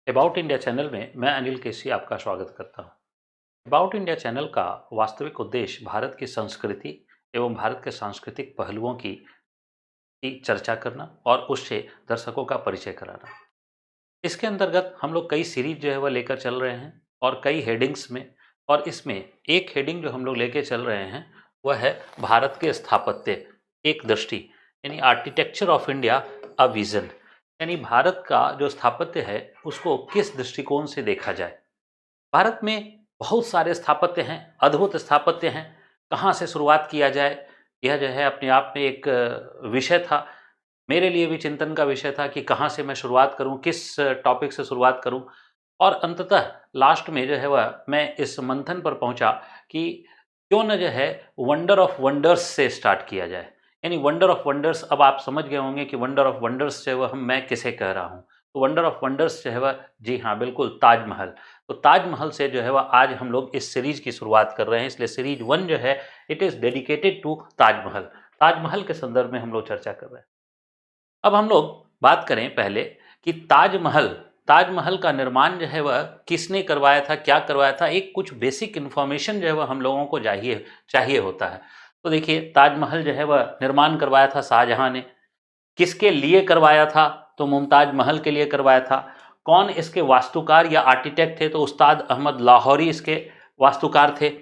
About India channel में मैं अनिल केसी आपका स्वागत करता हूं। अबाउट इंडिया चैनल का वास्तविक उद्देश्य भारत की संस्कृति एवं भारत के सांस्कृतिक पहलुओं की चर्चा करना और उससे दर्शकों का परिचय कराना। इसके अंतर्गत हम लोग कई सीरीज जो है वह लेकर चल रहे हैं और कई हेडिंग्स में। और इसमें एक हेडिंग जो हम लोग लेके चल रहे हैं वह है भारत के स्थापत्य एक दृष्टि, यानी architecture of India a vision. यानी भारत का जो स्थापत्य है उसको किस दृष्टिकोण से देखा जाए। भारत में बहुत सारे स्थापत्य हैं, अद्भुत स्थापत्य हैं। कहाँ से शुरुआत किया जाए, यह जो है अपने आप में एक विषय था। मेरे लिए भी चिंतन का विषय था कि कहाँ से मैं शुरुआत करूँ, किस टॉपिक से शुरुआत करूँ। और अंततः लास्ट में जो है वह मैं इस मंथन पर पहुँचा कि क्यों न जो है वंडर ऑफ वंडर्स से स्टार्ट किया जाए। यानी वंडर ऑफ वंडर्स, अब आप समझ गए होंगे कि वंडर ऑफ वंडर्स जो है वह मैं किसे कह रहा हूँ। तो वंडर ऑफ वंडर्स जो है वह, जी हाँ बिल्कुल, ताजमहल। तो ताजमहल से जो है वह आज हम लोग इस सीरीज की शुरुआत कर रहे हैं। इसलिए सीरीज 1 जो है it is dedicated to Taj Mahal. Taj Mahal के संदर्भ में हम लोग चर्चा कर रहे हैं। अब हम लोग बात करें पहले कि ताजमहल, ताजमहल का निर्माण जो है वह किसने करवाया था, क्या करवाया था। एक कुछ बेसिक इन्फॉर्मेशन जो है वह हम लोगों को चाहिए चाहिए होता है। तो देखिए, ताजमहल जो है वह निर्माण करवाया था शाहजहां ने। किसके लिए करवाया था, तो मुमताज महल के लिए करवाया था। कौन इसके वास्तुकार या आर्किटेक्ट थे, तो उस्ताद अहमद लाहौरी इसके वास्तुकार थे।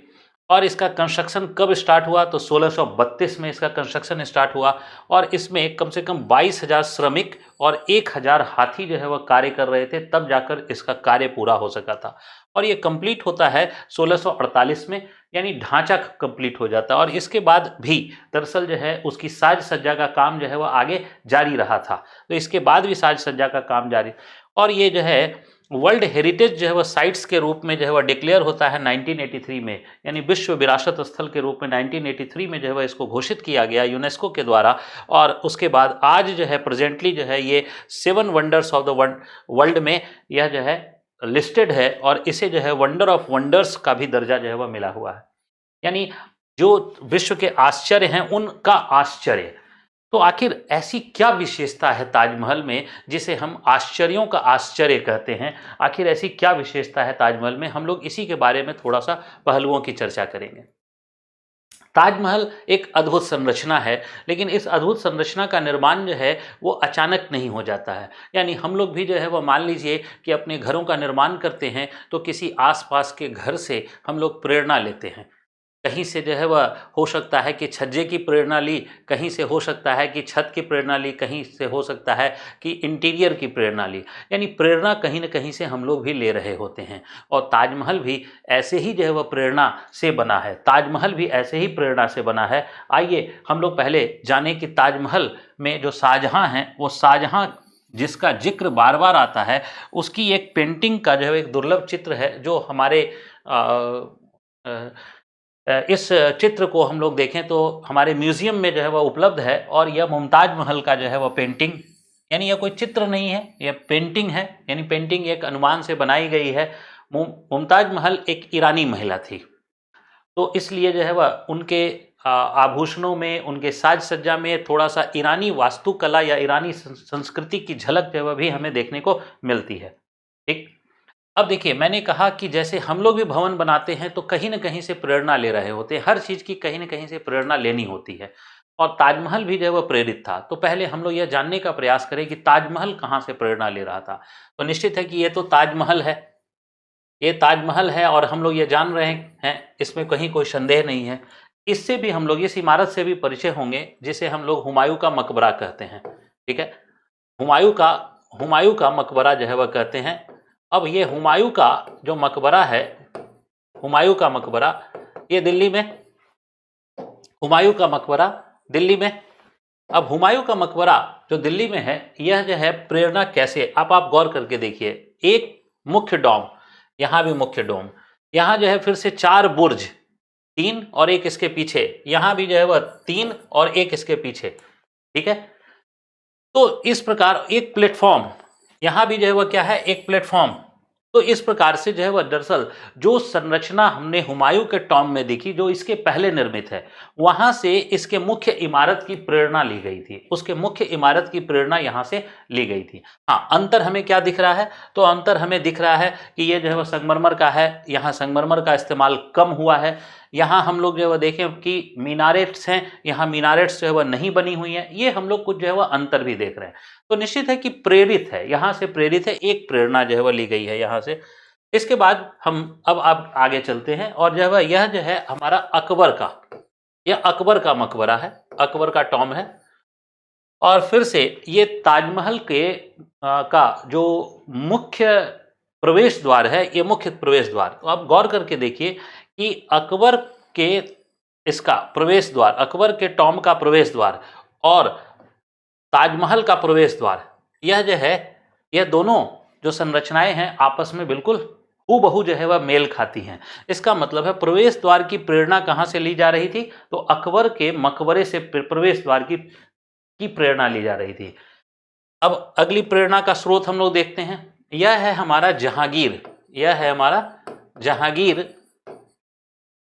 और इसका कंस्ट्रक्शन कब स्टार्ट हुआ, तो 1632 में इसका कंस्ट्रक्शन स्टार्ट हुआ। और इसमें कम से कम 22,000 श्रमिक और 1,000 हाथी जो है वह कार्य कर रहे थे, तब जाकर इसका कार्य पूरा हो सका था। और ये कंप्लीट होता है 1648 में, यानी ढांचा कंप्लीट हो जाता है। और इसके बाद भी दरअसल जो है उसकी साज सज्जा का काम जो है वह आगे जारी रहा था। तो इसके बाद भी साज सज्जा का काम जारी, और ये जो है वर्ल्ड हेरिटेज जो है वह साइट्स के रूप में जो है वह डिक्लेयर होता है 1983 में। यानी विश्व विरासत स्थल के रूप में 1983 में जो है वह इसको घोषित किया गया यूनेस्को के द्वारा। और उसके बाद आज जो है प्रेजेंटली जो है ये 7 वंडर्स ऑफ द वर्ल्ड में यह जो है लिस्टेड है। और इसे जो है वंडर ऑफ वंडर्स का भी दर्जा जो है वह मिला हुआ है। यानी जो विश्व के आश्चर्य हैं उनका आश्चर्य। तो आखिर ऐसी क्या विशेषता है ताजमहल में जिसे हम आश्चर्यों का आश्चर्य कहते हैं। आखिर ऐसी क्या विशेषता है ताजमहल में, हम लोग इसी के बारे में थोड़ा सा पहलुओं की चर्चा करेंगे। ताजमहल एक अद्भुत संरचना है, लेकिन इस अद्भुत संरचना का निर्माण जो है वो अचानक नहीं हो जाता है। यानी हम लोग भी जो है वो मान लीजिए कि अपने घरों का निर्माण करते हैं तो किसी आसपास के घर से हम लोग प्रेरणा लेते हैं। कहीं से जो है वह हो सकता है कि छज्जे की प्रेरणा ली, कहीं से हो सकता है कि छत की प्रेरणा ली, कहीं से हो सकता है कि इंटीरियर की प्रेरणा ली। यानी प्रेरणा कहीं न कहीं से हम लोग भी ले रहे होते हैं। और ताजमहल भी ऐसे ही जो है वह प्रेरणा से बना है। ताजमहल भी ऐसे ही प्रेरणा से बना है। आइए हम लोग पहले जानें कि ताजमहल में जो शाहजहाँ हैं, वो शाहजहाँ जिसका जिक्र बार बार आता है, उसकी एक पेंटिंग का जो है एक दुर्लभ चित्र है जो हमारे अ, अ, इस चित्र को हम लोग देखें तो हमारे म्यूजियम में जो है वह उपलब्ध है। और यह मुमताज महल का जो है वह पेंटिंग, यानी यह कोई चित्र नहीं है, यह पेंटिंग है। यानी पेंटिंग एक अनुमान से बनाई गई है। मुमताज महल एक ईरानी महिला थी, तो इसलिए जो है वह उनके आभूषणों में, उनके साज सज्जा में थोड़ा सा ईरानी वास्तुकला या ईरानी संस्कृति की झलक जो है वह भी हमें देखने को मिलती है। ठीक। अब देखिए, मैंने कहा कि जैसे हम लोग भी भवन बनाते हैं तो कहीं न कहीं से प्रेरणा ले रहे होते हैं। हर चीज़ की कहीं न कहीं से प्रेरणा लेनी होती है। और ताजमहल भी जो है वह प्रेरित था। तो पहले हम लोग यह जानने का प्रयास करें कि ताजमहल कहाँ से प्रेरणा ले रहा था। तो निश्चित है कि ये तो ताजमहल है। ये ताजमहल है और हम लोग ये जान रहे हैं, इसमें कहीं कोई संदेह नहीं है। इससे भी हम लोग इस इमारत से भी परिचय होंगे जिसे हम लोग हुमायूँ का मकबरा कहते हैं। ठीक है? हुमायूँ का हुमायूँ का मकबरा जो है वह कहते हैं। अब ये हुमायूँ का जो मकबरा है, हुमायूँ का मकबरा, ये दिल्ली में, हुमायूँ का मकबरा दिल्ली में। अब हुमायूँ का मकबरा जो दिल्ली में है, यह जो है प्रेरणा कैसे, आप गौर करके देखिए। एक मुख्य डोम, यहाँ भी मुख्य डोम, यहाँ जो है फिर से 4 बुर्ज, 3 और 1 इसके पीछे, यहाँ भी जो है वह 3 और 1 इसके पीछे। ठीक है? तो इस प्रकार एक प्लेटफॉर्म, यहाँ भी जो है वह क्या है, एक प्लेटफॉर्म। तो इस प्रकार से जो है वह दरअसल जो संरचना हमने हुमायूं के टॉम में देखी, जो इसके पहले निर्मित है, वहां से इसके मुख्य इमारत की प्रेरणा ली गई थी, उसके मुख्य इमारत की प्रेरणा यहां से ली गई थी। हाँ, अंतर हमें क्या दिख रहा है? तो अंतर हमें दिख रहा है कि ये जो है वह संगमरमर का है, यहाँ संगमरमर का इस्तेमाल कम हुआ है। यहाँ हम लोग जो है वह देखें कि मीनारेट्स हैं, यहाँ मीनारेट्स जो है वह नहीं बनी हुई हैं। ये हम लोग कुछ जो है वह अंतर भी देख रहे हैं। तो निश्चित है कि प्रेरित है, यहाँ से प्रेरित है, एक प्रेरणा जो है वह ली गई है यहाँ से। इसके बाद हम अब आगे चलते हैं और जो है वह यह जो है हमारा अकबर का, यह अकबर का मकबरा है, अकबर का टॉम है। और फिर से ये ताजमहल के का जो मुख्य प्रवेश द्वार है, ये मुख्य प्रवेश द्वार, तो आप गौर करके देखिए कि अकबर के इसका प्रवेश द्वार, अकबर के टॉम का प्रवेश द्वार और ताजमहल का प्रवेश द्वार, यह जो है, यह दोनों जो संरचनाएं हैं आपस में बिल्कुल हूबहू जो है वह मेल खाती हैं। इसका मतलब है प्रवेश द्वार की प्रेरणा कहां से ली जा रही थी? तो अकबर के मकबरे से प्रवेश द्वार की प्रेरणा ली जा रही थी। अब अगली प्रेरणा का स्रोत हम लोग देखते हैं, यह है हमारा जहांगीर, यह है हमारा जहांगीर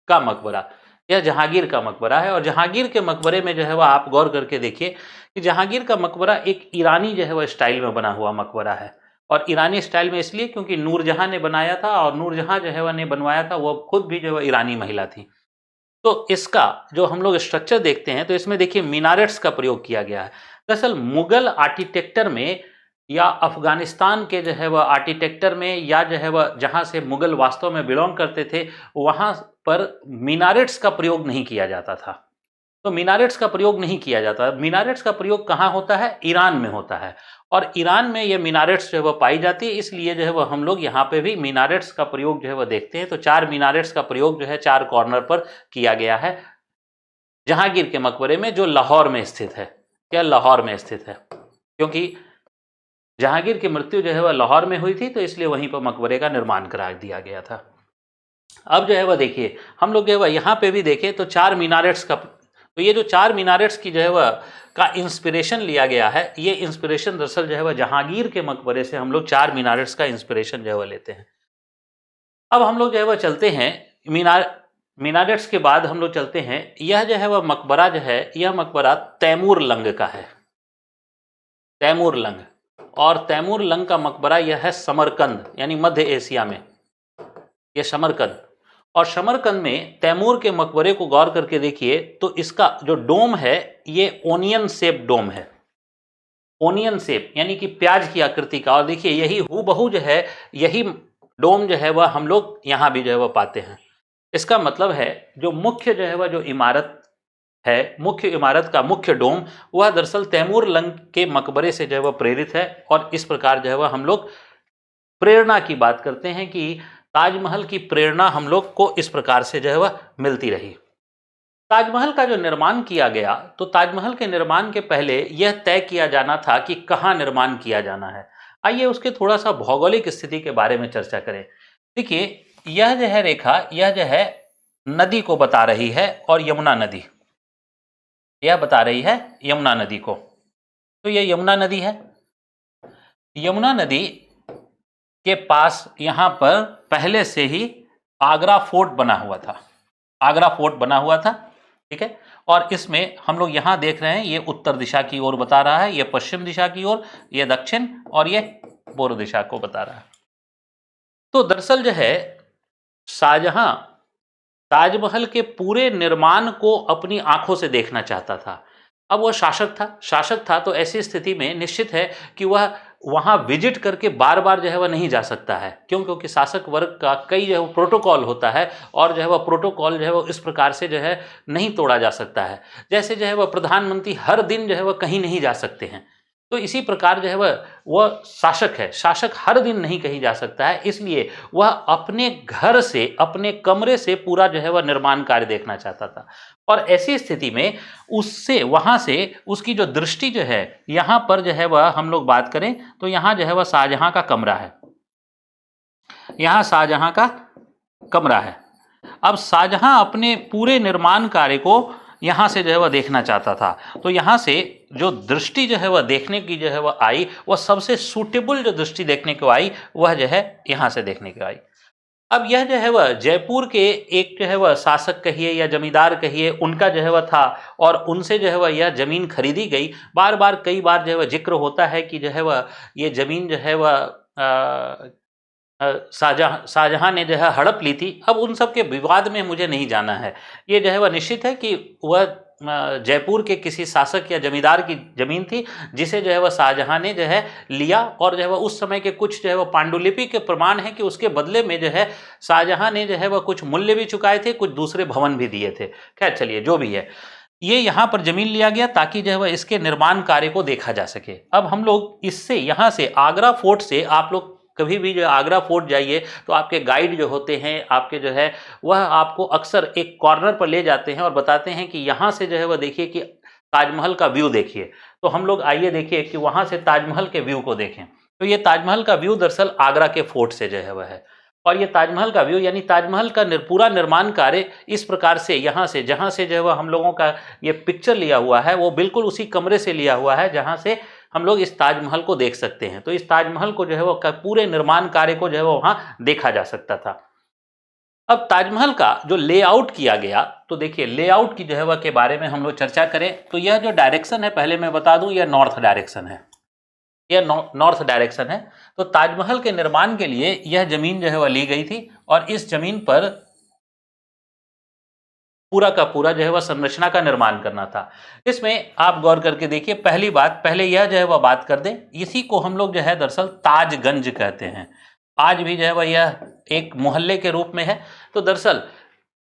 का मकबरा, यह जहांगीर का मकबरा है। और जहांगीर के मकबरे में जो है वह आप गौर करके देखिए कि जहांगीर का मकबरा एक ईरानी जो है वह स्टाइल में बना हुआ मकबरा है। और ईरानी स्टाइल में इसलिए क्योंकि नूरजहां ने बनाया था, और नूरजहां जो है वह ने बनवाया था, वह खुद भी जो है ईरानी महिला थी। तो इसका जो हम लोग स्ट्रक्चर देखते हैं तो इसमें देखिए मीनारेट्स का प्रयोग किया गया है। दरअसल मुगल आर्किटेक्चर में या अफगानिस्तान के जो है वह आर्किटेक्चर में, या जो है वह जहाँ से मुगल वास्तव में बिलोंग करते थे, वहाँ पर मीनारेट्स का प्रयोग नहीं किया जाता था। तो मीनारेट्स का प्रयोग नहीं किया जाता। मीनारेट्स का प्रयोग कहाँ होता है? ईरान में होता है। और ईरान में ये मीनारेट्स जो है वह पाई जाती है, इसलिए जो है वह हम लोग यहाँ पे भी मीनारेट्स का प्रयोग जो है वह देखते हैं। तो 4 मीनारेट्स का प्रयोग जो है 4 कॉर्नर पर किया गया है जहांगीर के मकबरे में, जो लाहौर में स्थित है। क्या लाहौर में स्थित है? क्योंकि जहांगीर की मृत्यु जो है वह लाहौर में हुई थी, तो इसलिए वहीं पर मकबरे का निर्माण करा दिया गया था। अब जो है वह देखिए हम लोग जो है वह यहाँ पे भी देखें तो 4 मीनारेट्स का, तो ये जो 4 मीनारेट्स की जो है वह का इंस्पिरेशन लिया गया है, ये इंस्पिरेशन दरअसल जो है वह जहांगीर के मकबरे से हम लोग 4 मीनारेट्स का इंस्पिरेशन जो है वह लेते हैं। अब हम लोग जो है वह चलते हैं मीनारेट्स के बाद हम लोग चलते हैं, यह जो है वह मकबरा जो है, यह मकबरा तैमूर लंग का है, तैमूर लंग। और तैमूर लंग का मकबरा यह है समरकंद, यानी मध्य एशिया में, यह समरकंद। और समरकंद में तैमूर के मकबरे को गौर करके देखिए तो इसका जो डोम है ये ओनियन शेप डोम है, ओनियन शेप यानी कि प्याज की आकृति का। और देखिए यही हूबहू जो है, यही डोम जो है वह हम लोग यहाँ भी जो है वह पाते हैं। इसका मतलब है जो मुख्य जो है वह जो इमारत है, मुख्य इमारत का मुख्य डोम, वह दरअसल तैमूर लंग के मकबरे से जो है वह प्रेरित है। और इस प्रकार जो है वह हम लोग प्रेरणा की बात करते हैं कि ताजमहल की प्रेरणा हम लोग को इस प्रकार से जो है वह मिलती रही। ताजमहल का जो निर्माण किया गया, तो ताजमहल के निर्माण के पहले यह तय किया जाना था कि कहाँ निर्माण किया जाना है। आइए उसके थोड़ा सा भौगोलिक स्थिति के बारे में चर्चा करें। देखिए यह जो है रेखा, यह जो है नदी को बता रही है, और यमुना नदी, यह बता रही है यमुना नदी को। तो यह यमुना नदी है। यमुना नदी के पास यहाँ पर पहले से ही आगरा फोर्ट बना हुआ था, आगरा फोर्ट बना हुआ था, ठीक है। और इसमें हम लोग यहाँ देख रहे हैं, ये उत्तर दिशा की ओर बता रहा है, ये पश्चिम दिशा की ओर, ये दक्षिण, और ये पूर्व दिशा को बता रहा है। तो दरअसल जो है शाहजहां ताजमहल के पूरे निर्माण को अपनी आंखों से देखना चाहता था। अब वह शासक था, तो ऐसी स्थिति में निश्चित है कि वह वहां विजिट करके बार बार जो है वह नहीं जा सकता है। क्यों? क्योंकि शासक वर्ग का कई जो है वो प्रोटोकॉल होता है, और जो है वह प्रोटोकॉल जो है वो इस प्रकार से जो है नहीं तोड़ा जा सकता है। जैसे जो है वह प्रधानमंत्री हर दिन जो है वह कहीं नहीं जा सकते हैं, तो इसी प्रकार जो है वह शासक है, शासक हर दिन नहीं कहीं जा सकता है। इसलिए वह अपने घर से, अपने कमरे से पूरा जो है वह निर्माण कार्य देखना चाहता था। और ऐसी स्थिति में उससे, वहाँ से उसकी जो दृष्टि जो है, यहाँ पर जो है वह हम लोग बात करें तो यहाँ जो है वह शाहजहां का कमरा है, यहाँ शाहजहां का कमरा है। अब शाहजहां अपने पूरे निर्माण कार्य को यहाँ से जो है वह देखना चाहता था, तो यहाँ से जो दृष्टि जो है वह देखने की जो है वह आई, वह सबसे सूटेबल जो दृष्टि देखने को आई वह जो है यहाँ से देखने को आई। अब यह जो है वह जयपुर के एक जो है वह शासक कहिए या जमींदार कहिए, उनका जो है वह था और उनसे जो है वह यह ज़मीन खरीदी गई। बार बार कई बार जो है वह जिक्र होता है कि जो है वह ये ज़मीन जो है वह शाहजहां ने जो है हड़प ली थी। अब उन सब के विवाद में मुझे नहीं जाना है। ये जो है वह निश्चित है कि वह जयपुर के किसी शासक या जमींदार की ज़मीन थी, जिसे जो है वह शाहजहां ने जो है लिया और जो है वह उस समय के कुछ जो है वह पांडुलिपि के प्रमाण है कि उसके बदले में जो है शाहजहां ने जो है वह कुछ मूल्य भी चुकाए थे, कुछ दूसरे भवन भी दिए थे। खैर चलिए जो भी है, ये यहाँ पर ज़मीन लिया गया ताकि जो है वह इसके निर्माण कार्य को देखा जा सके। अब हम लोग इससे यहाँ से आगरा फोर्ट से, आप लोग कभी भी जो आगरा फोर्ट जाइए तो आपके गाइड जो होते हैं आपके जो है वह आपको अक्सर एक कॉर्नर पर ले जाते हैं और बताते हैं कि यहाँ से जो है वह देखिए कि ताजमहल का व्यू देखिए। तो हम लोग आइए देखिए कि वहाँ से ताजमहल के व्यू को देखें। तो ये ताजमहल का व्यू दरअसल आगरा के फोर्ट से जो है वह है। और ये ताजमहल का व्यू यानी ताजमहल का पूरा निर्माण कार्य इस प्रकार से यहाँ से, जहाँ से जो है वह हम लोगों का ये पिक्चर लिया हुआ है, वो बिल्कुल उसी कमरे से लिया हुआ है जहाँ से हम लोग इस ताजमहल को देख सकते हैं। तो इस ताजमहल को जो है वो पूरे निर्माण कार्य को जो है वो वहाँ देखा जा सकता था। अब ताजमहल का जो लेआउट किया गया, तो देखिए लेआउट की जो है वह के बारे में हम लोग चर्चा करें तो यह जो डायरेक्शन है, पहले मैं बता दूं, यह नॉर्थ डायरेक्शन है। यह नॉर्थ डायरेक्शन है। तो ताजमहल के निर्माण के लिए यह जमीन जो है वह ली गई थी और इस जमीन पर पूरा का पूरा जो है वह संरचना का निर्माण करना था। इसमें आप गौर करके देखिए, पहली बात, पहले यह जो है वह बात कर दें, इसी को हम लोग जो है दरअसल ताजगंज कहते हैं। आज भी जो है वह यह एक मोहल्ले के रूप में है। तो दरअसल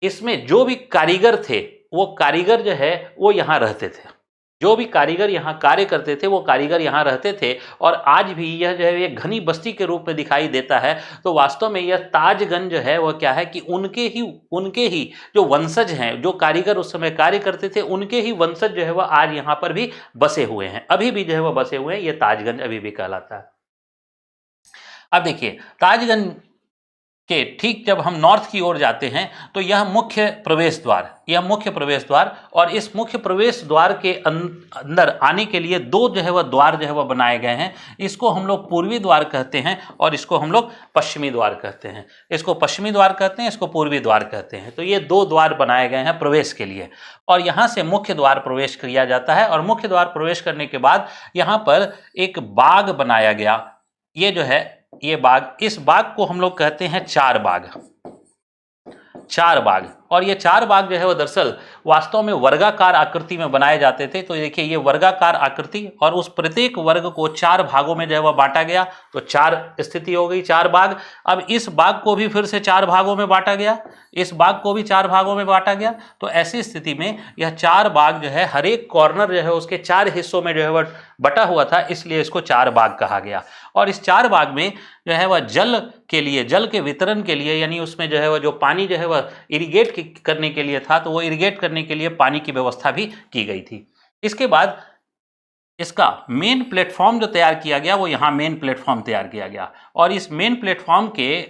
इसमें जो भी कारीगर थे, वो कारीगर जो है वो यहाँ रहते थे। जो भी कारीगर यहाँ कार्य करते थे वो कारीगर यहाँ रहते थे और आज भी यह जो है एक घनी बस्ती के रूप में दिखाई देता है। तो वास्तव में यह ताजगंज जो है वह क्या है कि उनके ही जो वंशज हैं, जो कारीगर उस समय कार्य करते थे, उनके ही वंशज जो है वह आज यहाँ पर भी बसे हुए हैं, अभी भी जो है वह बसे हुए हैं। ये ताजगंज अभी भी कहलाता है। अब देखिए ताजगंज के ठीक जब हम नॉर्थ की ओर जाते हैं तो यह मुख्य प्रवेश द्वार, और इस मुख्य प्रवेश द्वार के अंदर आने के लिए दो जो है वह द्वार जो है वह बनाए गए हैं। इसको हम लोग पूर्वी द्वार कहते हैं और इसको हम लोग पश्चिमी द्वार कहते हैं। इसको पश्चिमी द्वार कहते हैं, इसको पूर्वी द्वार कहते हैं। तो ये दो द्वार बनाए गए हैं प्रवेश के लिए और यहाँ से मुख्य द्वार प्रवेश किया जाता है। और मुख्य द्वार प्रवेश करने के बाद यहाँ पर एक बाग बनाया गया। ये जो है ये बाग, इस बाग को हम लोग कहते हैं चार बाग। और ये चार बाग जो है वो दरअसल वास्तव में वर्गाकार आकृति में बनाए जाते थे। तो देखिए ये वर्गाकार आकृति और उस प्रत्येक वर्ग को चार भागों में जो है वह बांटा गया। तो चार स्थिति हो गई, चार बाग। अब इस बाग को भी फिर से चार भागों में बांटा गया, इस बाग को भी चार भागों में बांटा गया। तो ऐसी स्थिति में यह चार बाग जो है हर एक कॉर्नर जो है उसके चार हिस्सों में जो है वह बटा हुआ था, इसलिए इसको चार बाग कहा गया। और इस चार बाग में जो है वह जल के वितरण के लिए, यानी उसमें जो है वह जो पानी जो है वह इरिगेट करने के लिए था, तो वो इरिगेट करने के लिए पानी की व्यवस्था भी की गई थी। इसके बाद इसका मेन प्लेटफॉर्म जो तैयार किया गया, वो यहाँ मेन प्लेटफॉर्म तैयार किया गया। और इस मेन प्लेटफॉर्म के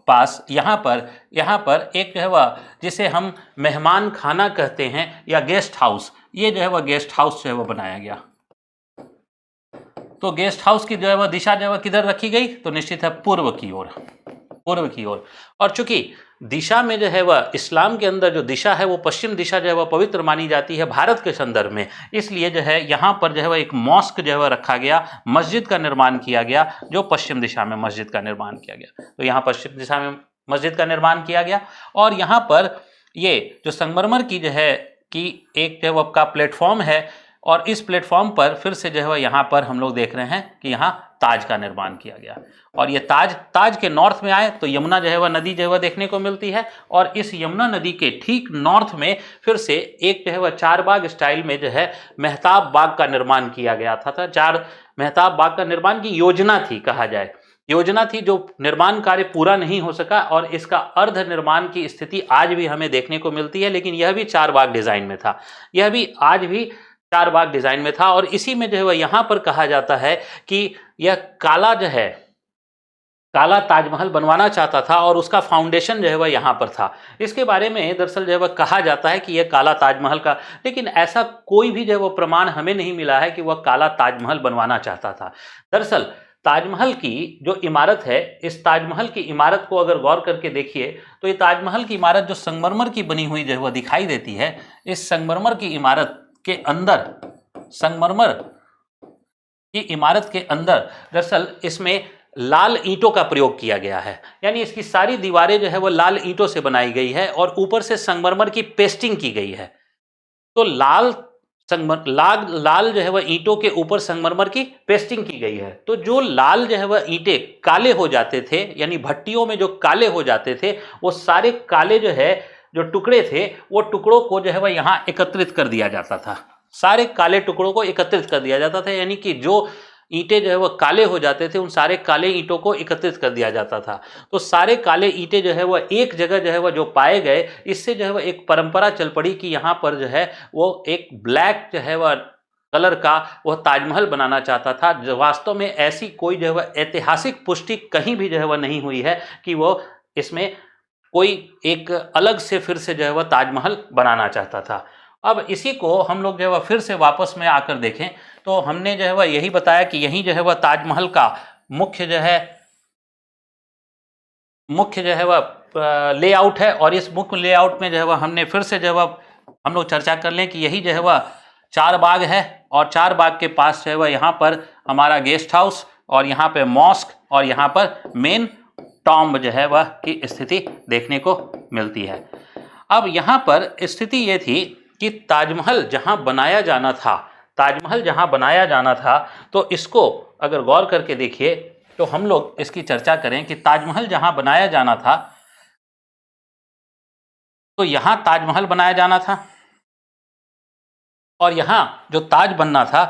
पास यहाँ पर एक जो है वह जिसे हम मेहमान खाना कहते हैं या गेस्ट हाउस, ये जो है वह गेस्ट हाउस जो है वह बनाया गया। तो गेस्ट हाउस की जो है वह दिशा जो है किधर रखी गई, तो निश्चित है पूर्व की ओर। और चूंकि दिशा में जो है वह इस्लाम के अंदर जो दिशा है वो पश्चिम दिशा जो है वह पवित्र मानी जाती है भारत के संदर्भ में, इसलिए जो है यहाँ पर जो है वह एक मॉस्क जो है वह रखा गया, मस्जिद का निर्माण किया गया, जो पश्चिम दिशा में मस्जिद का निर्माण किया गया। तो यहाँ पश्चिम दिशा में मस्जिद का निर्माण किया गया। और यहाँ पर ये जो संगमरमर की जो है कि एक जो है का प्लेटफॉर्म है और इस प्लेटफॉर्म पर फिर से जो है यहाँ पर हम लोग देख रहे हैं कि यहाँ ताज का निर्माण किया गया। और ये ताज के नॉर्थ में आए तो यमुना जो है वह नदी जो है वह देखने को मिलती है। और इस यमुना नदी के ठीक नॉर्थ में फिर से एक जो है वह चार बाग स्टाइल में जो है मेहताब बाग का निर्माण किया गया था। चार मेहताब बाग का निर्माण की योजना थी, कहा जाए योजना थी, जो निर्माण कार्य पूरा नहीं हो सका और इसका अर्ध निर्माण की स्थिति आज भी हमें देखने को मिलती है। लेकिन यह भी चार बाग डिजाइन में था, यह भी आज भी चार बाग डिजाइन में था। और इसी में जो है वह यहाँ पर कहा जाता है कि यह काला जो है काला ताजमहल बनवाना चाहता था और उसका फाउंडेशन जो है वह यहाँ पर था। इसके बारे में दरअसल जो है वह कहा जाता है कि यह काला ताजमहल का, लेकिन ऐसा कोई भी जो है वो प्रमाण हमें नहीं मिला है कि वह काला ताजमहल बनवाना चाहता था। दरअसल ताजमहल की जो इमारत है, इस ताजमहल की इमारत को अगर गौर करके देखिए तो ये ताजमहल की इमारत जो संगमरमर की बनी हुई जो है वह दिखाई देती है। इस संगमरमर की इमारत के अंदर, संगमरमर की इमारत के अंदर दरअसल इसमें लाल ईंटों का प्रयोग किया गया है, यानी इसकी सारी दीवारें जो है वो लाल ईंटों से बनाई गई है और ऊपर से संगमरमर की पेस्टिंग की गई है। तो लाल लाल जो है वह ईंटों के ऊपर संगमरमर की पेस्टिंग की गई है। तो जो लाल जो है वह ईंटें काले हो जाते थे, यानी भट्टियों में जो काले हो जाते थे, वो सारे काले जो है जो टुकड़े थे, वो टुकड़ों को जो है वह यहाँ एकत्रित कर दिया जाता था। सारे काले टुकड़ों को एकत्रित कर दिया जाता था, यानी कि जो ईंटें जो है वह काले हो जाते थे, उन सारे काले ईंटों को एकत्रित कर दिया जाता था। तो सारे काले ईंटें जो है वह एक जगह जो है वह जो पाए गए, इससे जो है वह एक परंपरा चल पड़ी कि यहाँ पर जो है वो एक ब्लैक जो है वह कलर का वह ताजमहल बनाना चाहता था। जो वास्तव में ऐसी कोई जो है वह ऐतिहासिक पुष्टि कहीं भी जो है वह नहीं हुई है कि वो इसमें कोई एक अलग से फिर से जो है वह ताजमहल बनाना चाहता था। अब इसी को हम लोग जो है वह फिर से वापस में आकर देखें तो हमने जो है वह यही बताया कि यही जो है वह ताजमहल का मुख्य जो है वह लेआउट है। और इस मुख्य लेआउट में जो है वह हमने फिर से जो है वह हम लोग चर्चा कर लें कि यही जो है वह चार बाग है और चार बाग के पास जो है वह यहाँ पर हमारा गेस्ट हाउस और यहाँ पे मॉस्क और यहाँ पर मेन टॉम्ब जो है वह की स्थिति देखने को मिलती है। अब यहाँ पर स्थिति ये थी कि ताजमहल जहाँ बनाया जाना था, ताजमहल जहाँ बनाया जाना था, तो इसको अगर गौर करके देखिए तो हम लोग इसकी चर्चा करें कि ताजमहल जहाँ बनाया जाना था, तो यहाँ ताजमहल बनाया जाना था और यहाँ जो ताज बनना था।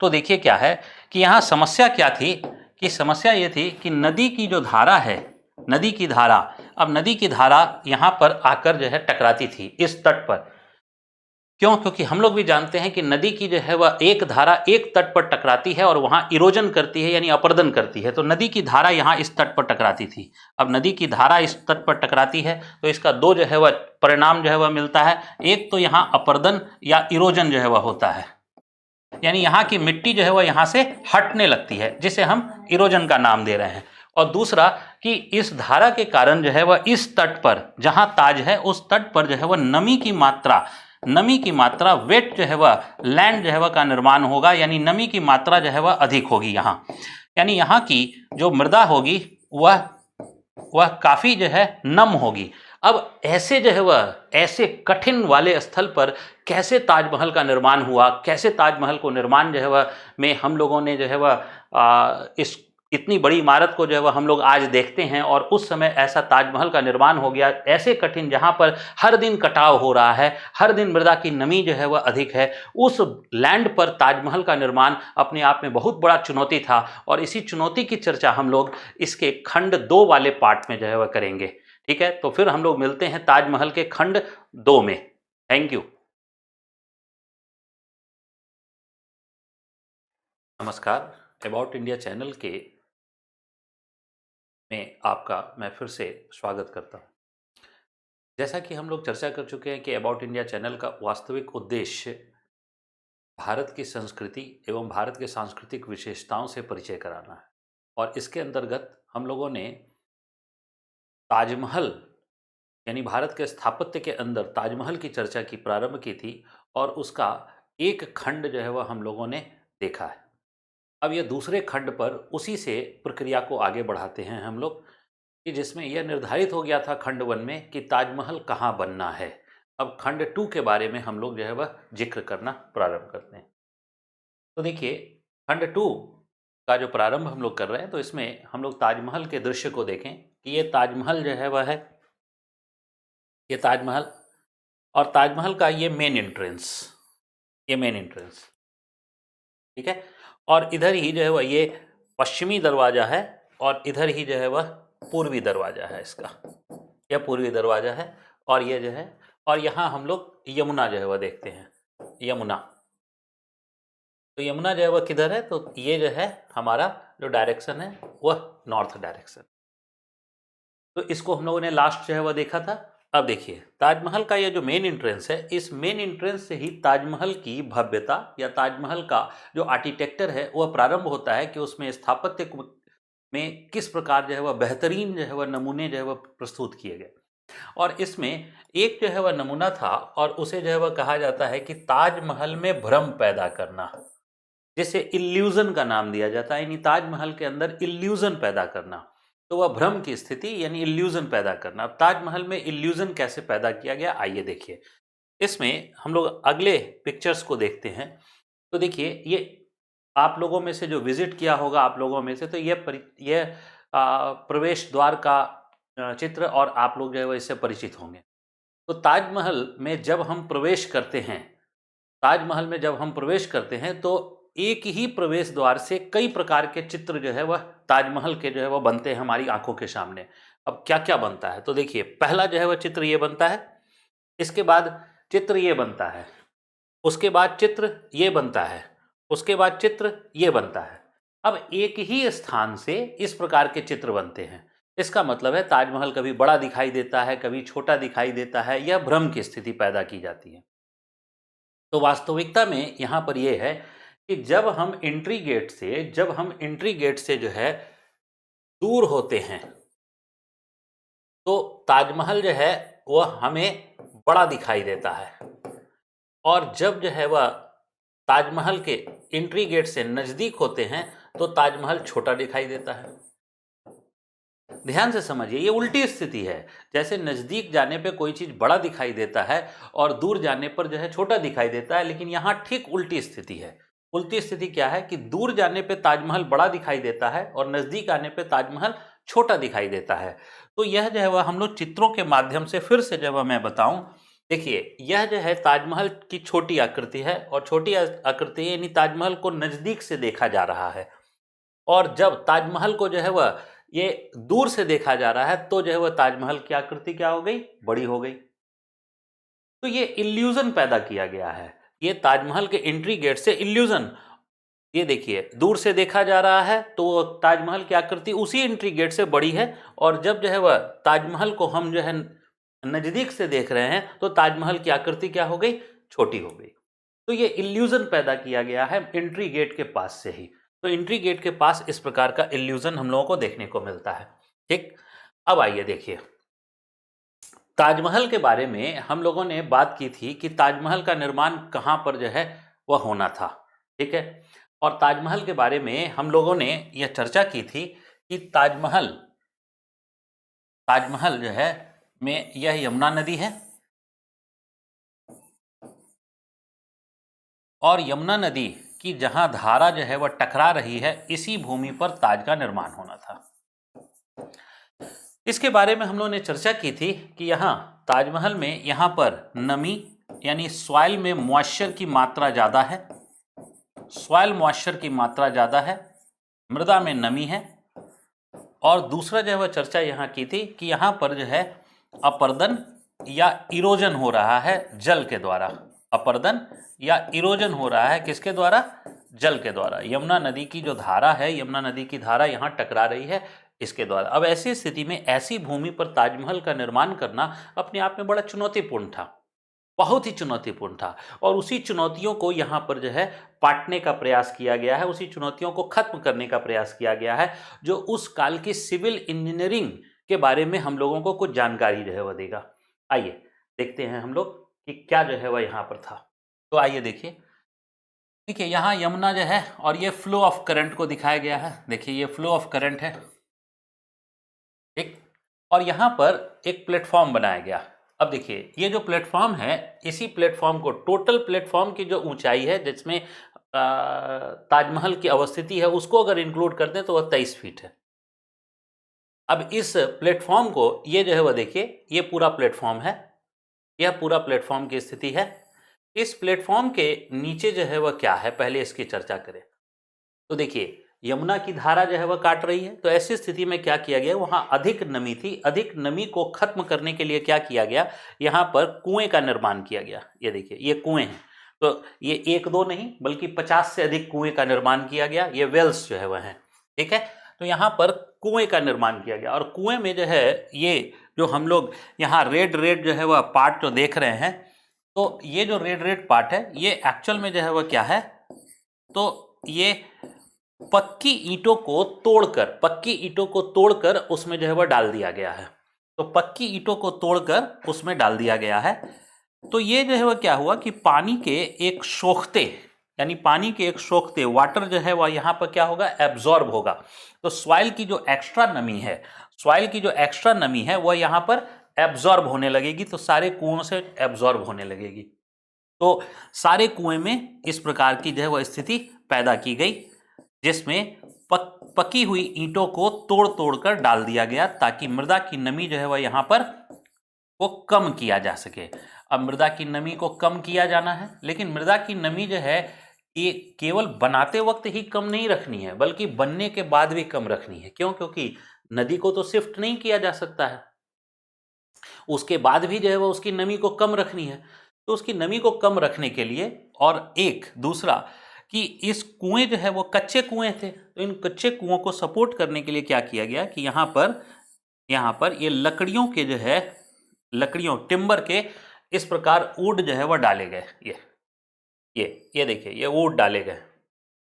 तो देखिए क्या है कि यहाँ समस्या क्या थी, कि समस्या ये थी कि नदी की जो धारा है, नदी की धारा, अब नदी की धारा यहाँ पर आकर जो है टकराती थी इस तट पर। क्यों? क्योंकि हम लोग भी जानते हैं कि नदी की जो है वह एक धारा एक तट पर टकराती है और वहाँ इरोजन करती है, यानी अपरदन करती है। तो नदी की धारा यहाँ इस तट पर टकराती थी। अब नदी की धारा इस तट पर टकराती है तो इसका दो जो है वह परिणाम जो है वह मिलता है। एक तो यहाँ अपरदन या इरोजन जो है वह होता है, यानी यहाँ की मिट्टी जो है वह यहाँ से हटने लगती है, जिसे हम इरोजन का नाम दे रहे हैं। और दूसरा कि इस धारा के कारण जो है वह इस तट पर जहाँ ताज है उस तट पर जो है वह नमी की मात्रा वेट जो है वह लैंड जो है वह का निर्माण होगा, यानी नमी की मात्रा जो है वह अधिक होगी यहाँ, यानी यहाँ की जो मृदा होगी वह काफ़ी जो है नम होगी। अब ऐसे जो है वह ऐसे कठिन वाले स्थल पर कैसे ताजमहल का निर्माण हुआ, कैसे ताजमहल को निर्माण जो है वह में हम लोगों ने जो है वह इस इतनी बड़ी इमारत को जो है वह हम लोग आज देखते हैं, और उस समय ऐसा ताजमहल का निर्माण हो गया ऐसे कठिन, जहाँ पर हर दिन कटाव हो रहा है, हर दिन मृदा की नमी जो है वह अधिक है। उस लैंड पर ताजमहल का निर्माण अपने आप में बहुत बड़ा चुनौती था, और इसी चुनौती की चर्चा हम लोग इसके खंड 2 वाले पार्ट में जो है वह करेंगे। ठीक है, तो फिर हम लोग मिलते हैं ताजमहल के खंड 2 में। Thank you. नमस्कार, अबाउट इंडिया चैनल के में आपका मैं फिर से स्वागत करता हूँ। जैसा कि हम लोग चर्चा कर चुके हैं कि अबाउट इंडिया चैनल का वास्तविक उद्देश्य भारत की संस्कृति एवं भारत के सांस्कृतिक विशेषताओं से परिचय कराना है, और इसके अंतर्गत हम लोगों ने ताजमहल यानी भारत के स्थापत्य के अंदर ताजमहल की चर्चा की प्रारंभ की थी, और उसका एक खंड जो है वह हम लोगों ने देखा है। अब यह दूसरे खंड पर उसी से प्रक्रिया को आगे बढ़ाते हैं हम लोग, कि जिसमें यह निर्धारित हो गया था खंड 1 में कि ताजमहल कहाँ बनना है। अब खंड 2 के बारे में हम लोग जो है वह जिक्र करना प्रारंभ करते हैं। तो देखिए, खंड 2 का जो प्रारंभ हम लोग कर रहे हैं, तो इसमें हम लोग ताजमहल के दृश्य को देखें कि ये ताजमहल जो है वह है, ये ताजमहल, और ताजमहल का ये मेन एंट्रेंस, ये मेन एंट्रेंस, ठीक है। और इधर ही जो है वह ये पश्चिमी दरवाज़ा है, और इधर ही जो है वह पूर्वी दरवाज़ा है इसका, यह पूर्वी दरवाज़ा है। और ये जो है, और यहाँ हम लोग यमुना जो है वह देखते हैं, यमुना। तो यमुना जो है वह किधर है, तो ये जो है हमारा जो डायरेक्शन है वह नॉर्थ डायरेक्शन। तो इसको हम लोगों ने लास्ट जो है वह देखा था। अब देखिए ताजमहल का ये जो मेन एंट्रेंस है, इस मेन एंट्रेंस से ही ताजमहल की भव्यता या ताजमहल का जो आर्किटेक्चर है वह प्रारंभ होता है कि उसमें स्थापत्य में किस प्रकार जो है वह बेहतरीन जो है वह नमूने जो है वह प्रस्तुत किए गए। और इसमें एक जो है वह नमूना था और उसे जो है वह कहा जाता है कि ताजमहल में भ्रम पैदा करना, जिसे इल्यूजन का नाम दिया जाता है, यानी ताजमहल के अंदर इल्यूजन पैदा करना। तो वह भ्रम की स्थिति यानी इल्यूजन पैदा करना। अब ताजमहल में इल्यूजन कैसे पैदा किया गया, आइए देखिए। इसमें हम लोग अगले पिक्चर्स को देखते हैं। तो देखिए ये आप लोगों में से जो विजिट किया होगा आप लोगों में से, तो ये प्रवेश द्वार का चित्र और आप लोग जो है वो इससे परिचित होंगे। तो ताजमहल में जब हम प्रवेश करते हैं, ताजमहल में जब हम प्रवेश करते हैं तो एक ही प्रवेश द्वार से कई प्रकार के चित्र जो है वह ताजमहल के जो है वह बनते हैं हमारी आंखों के सामने। अब क्या क्या बनता है, तो देखिए पहला जो है वह चित्र ये बनता है, इसके बाद चित्र ये बनता है, उसके बाद चित्र ये बनता है, उसके बाद चित्र ये बनता है। अब एक ही स्थान से इस प्रकार के चित्र बनते हैं। इसका मतलब है ताजमहल कभी बड़ा दिखाई देता है, कभी छोटा दिखाई देता है, यह भ्रम की स्थिति पैदा की जाती है। तो वास्तविकता में यहाँ पर यह है कि जब हम एंट्री गेट से जो है दूर होते हैं तो ताजमहल जो है वह हमें बड़ा दिखाई देता है, और जब जो है वह ताजमहल के एंट्री गेट से नज़दीक होते हैं तो ताजमहल छोटा दिखाई देता है। ध्यान से समझिए, ये उल्टी स्थिति है। जैसे नज़दीक जाने पे कोई चीज़ बड़ा दिखाई देता है और दूर जाने पर जो है छोटा दिखाई देता है, लेकिन यहाँ ठीक उल्टी स्थिति है। उल्टी स्थिति क्या है कि दूर जाने पे ताजमहल बड़ा दिखाई देता है और नज़दीक आने पे ताजमहल छोटा दिखाई देता है। तो यह जो है वह हम लोग चित्रों के माध्यम से फिर से जब मैं बताऊं, देखिए यह जो है ताजमहल की छोटी आकृति है, और छोटी आकृति यानी ताजमहल को नज़दीक से देखा जा रहा है, और जब ताजमहल को जो है वह ये दूर से देखा जा रहा है तो जो है वह ताजमहल की आकृति क्या हो गई, बड़ी हो गई। तो ये इल्यूजन पैदा किया गया है, ये ताजमहल के एंट्री गेट से इल्यूजन। ये देखिए दूर से देखा जा रहा है तो ताजमहल की आकृति उसी एंट्री गेट से बड़ी है, और जब जो है वह ताजमहल को हम जो है नज़दीक से देख रहे हैं तो ताजमहल की आकृति क्या हो गई, छोटी हो गई। तो ये इल्यूजन पैदा किया गया है एंट्री गेट के पास से ही। तो एंट्री गेट के पास इस प्रकार का इल्यूजन हम लोगों को देखने को मिलता है। ठीक, अब आइए देखिए ताजमहल के बारे में हम लोगों ने बात की थी कि ताजमहल का निर्माण कहाँ पर जो है वह होना था। ठीक है, और ताजमहल के बारे में हम लोगों ने यह चर्चा की थी कि ताजमहल जो है में यह यमुना नदी है, और यमुना नदी की जहां धारा जो है वह टकरा रही है, इसी भूमि पर ताज का निर्माण होना था। इसके बारे में हम लोगों ने चर्चा की थी कि यहाँ ताजमहल में यहाँ पर नमी यानी सॉइल में मॉइस्चर की मात्रा ज़्यादा है, सॉइल मॉइस्चर की मात्रा ज़्यादा है, मृदा में नमी है। और दूसरा जो है वह चर्चा यहाँ की थी कि यहाँ पर जो है अपर्दन या इरोजन हो रहा है जल के द्वारा। अपर्दन या इरोजन हो रहा है किसके द्वारा, जल के द्वारा। यमुना नदी की जो धारा है, यमुना नदी की धारा यहाँ टकरा रही है इसके द्वारा। अब ऐसी स्थिति में ऐसी भूमि पर ताजमहल का निर्माण करना अपने आप में बड़ा चुनौतीपूर्ण था, बहुत ही चुनौतीपूर्ण था। और उसी चुनौतियों को यहाँ पर जो है पाटने का प्रयास किया गया है, उसी चुनौतियों को खत्म करने का प्रयास किया गया है, जो उस काल की सिविल इंजीनियरिंग के बारे में हम लोगों को कुछ जानकारी जो है वह देगा। आइए देखते हैं हम लोग कि क्या जो है वह यहाँ पर था। तो आइए देखिए यहाँ यमुना जो है और ये फ्लो ऑफ करंट को दिखाया गया है। देखिए ये फ्लो ऑफ करंट है, ठीक, और यहाँ पर एक प्लेटफॉर्म बनाया गया। अब देखिए ये जो प्लेटफॉर्म है, इसी प्लेटफॉर्म को, टोटल प्लेटफॉर्म की जो ऊंचाई है जिसमें ताजमहल की अवस्थिति है, उसको अगर इंक्लूड कर दें तो वह 23 फीट है। अब इस प्लेटफॉर्म को, ये जो है वह देखिए ये पूरा प्लेटफॉर्म है, यह पूरा प्लेटफॉर्म की स्थिति है। इस प्लेटफॉर्म के नीचे जो है वह क्या है, पहले इसकी चर्चा करें। तो देखिए यमुना की धारा जो है वह काट रही है, तो ऐसी स्थिति में क्या किया गया, वहां अधिक नमी थी, अधिक नमी को खत्म करने के लिए क्या किया गया, यहाँ पर कुएं का निर्माण किया गया। ये देखिए ये कुएं हैं, तो ये एक दो नहीं बल्कि 50 से अधिक कुएं का निर्माण किया गया। ये वेल्स जो है वह हैं, ठीक है। तो यहाँ पर कुएं का निर्माण किया गया। और कुएं में जो है ये जो हम लोग यहाँ रेड रेड जो है वह पार्ट जो देख रहे हैं, तो ये जो रेड रेड पार्ट है ये एक्चुअल में जो है वह क्या है, तो ये पक्की ईंटों को तोड़कर उसमें जो है वह डाल दिया गया है। तो पक्की ईंटों को तोड़कर उसमें डाल दिया गया है। तो ये जो है वह क्या हुआ कि पानी के एक सोखते वाटर जो है वह यहाँ पर क्या होगा, एब्जॉर्ब होगा। तो सॉइल की जो एक्स्ट्रा नमी है वह यहाँ पर एब्जॉर्ब होने लगेगी, तो सारे कुओं से एब्जॉर्ब होने लगेगी। तो सारे कुएं में इस प्रकार की जो है वह स्थिति पैदा की गई, जिसमें पकी हुई ईंटों को तोड़ तोड़कर डाल दिया गया ताकि मृदा की नमी जो है वह यहाँ पर वो कम किया जा सके। अब मृदा की नमी को कम किया जाना है, लेकिन मृदा की नमी जो है ये केवल बनाते वक्त ही कम नहीं रखनी है, बल्कि बनने के बाद भी कम रखनी है। क्यों? क्योंकि नदी को तो शिफ्ट नहीं किया जा सकता है, उसके बाद भी जो है वह उसकी नमी को कम रखनी है। तो उसकी नमी को कम रखने के लिए, और एक दूसरा कि इस कुएं जो है वो कच्चे कुएं थे, तो इन कच्चे कुओं को सपोर्ट करने के लिए क्या किया गया कि यहाँ पर ये लकड़ियों टिम्बर के इस प्रकार वुड जो है वह डाले गए। ये देखिए, ये वुड डाले गए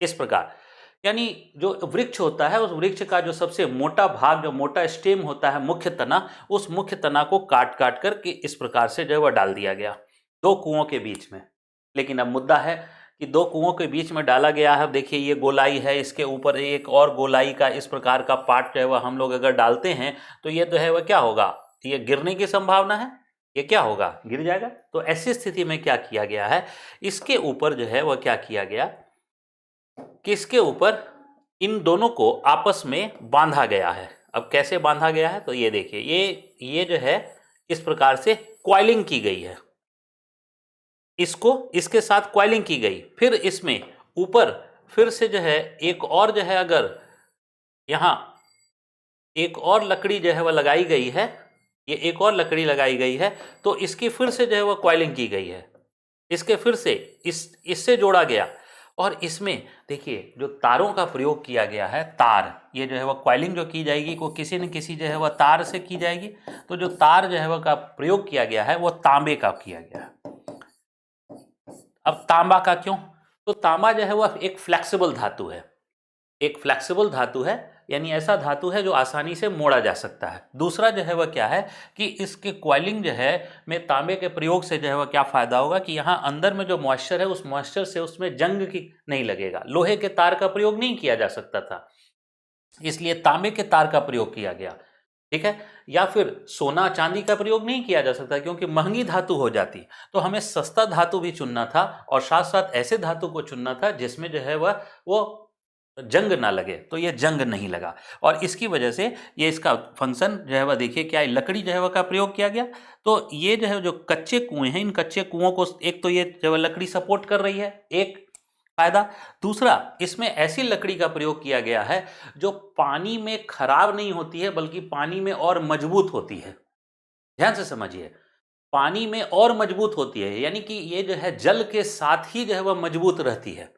इस प्रकार। यानी जो वृक्ष होता है, उस वृक्ष का जो सबसे मोटा भाग, जो मोटा स्टेम होता है, मुख्य तना, उस मुख्य तना को काट काट करके इस प्रकार से जो है वह डाल दिया गया 2 कुओं के बीच में। लेकिन अब मुद्दा है कि 2 कुओं के बीच में डाला गया है। देखिए ये गोलाई है, इसके ऊपर एक और गोलाई का इस प्रकार का पार्ट जो है वह हम लोग अगर डालते हैं तो ये तो है वह क्या होगा, ये गिरने की संभावना है, ये क्या होगा, गिर जाएगा। तो ऐसी स्थिति में क्या किया गया है, इसके ऊपर जो है वह क्या किया गया कि इसके ऊपर इन दोनों को आपस में बांधा गया है। अब कैसे बांधा गया है, तो ये देखिए, ये जो है इस प्रकार से कॉइलिंग की गई है, इसके साथ कॉइलिंग की गई। फिर इसमें ऊपर फिर से जो है एक और जो है, अगर यहाँ एक और लकड़ी जो है वह लगाई गई है, ये एक और लकड़ी लगाई गई है, तो इसकी फिर से जो है वह कॉइलिंग की गई है, इसके फिर से इससे जोड़ा गया। और इसमें देखिए जो तारों का प्रयोग किया गया है, तार, ये जो है वह कॉइलिंग जो की जाएगी वो किसी न किसी जो है वह तार से की जाएगी। तो जो तार जो है वह का प्रयोग किया गया है वो तांबे का किया गया है। अब तांबा का क्यों, तो तांबा जो है वह एक फ्लेक्सिबल धातु है, यानी ऐसा धातु है जो आसानी से मोड़ा जा सकता है। दूसरा जो है वह क्या है कि इसके कॉइलिंग जो है में तांबे के प्रयोग से जो है वह क्या फायदा होगा कि यहाँ अंदर में जो मॉइस्चर है, उस मॉइस्चर से उसमें जंग की नहीं लगेगा। लोहे के तार का प्रयोग नहीं किया जा सकता था, इसलिए तांबे के तार का प्रयोग किया गया, ठीक है। या फिर सोना चांदी का प्रयोग नहीं किया जा सकता क्योंकि महंगी धातु हो जाती, तो हमें सस्ता धातु भी चुनना था और साथ साथ ऐसे धातु को चुनना था जिसमें जो है वह वो जंग ना लगे। तो ये जंग नहीं लगा और इसकी वजह से ये इसका फंक्शन जो है वह देखिए क्या है, लकड़ी जो है वह का प्रयोग किया गया। तो ये जो है जो कच्चे कुएं हैं, इन कच्चे कुओं को एक तो ये जो है लकड़ी सपोर्ट कर रही है, एक फायदा। दूसरा, इसमें ऐसी लकड़ी का प्रयोग किया गया है जो पानी में खराब नहीं होती है बल्कि पानी में और मजबूत होती है। ध्यान से समझिए, पानी में और मजबूत होती है, यानी कि ये जो है जल के साथ ही जो है वह मजबूत रहती है,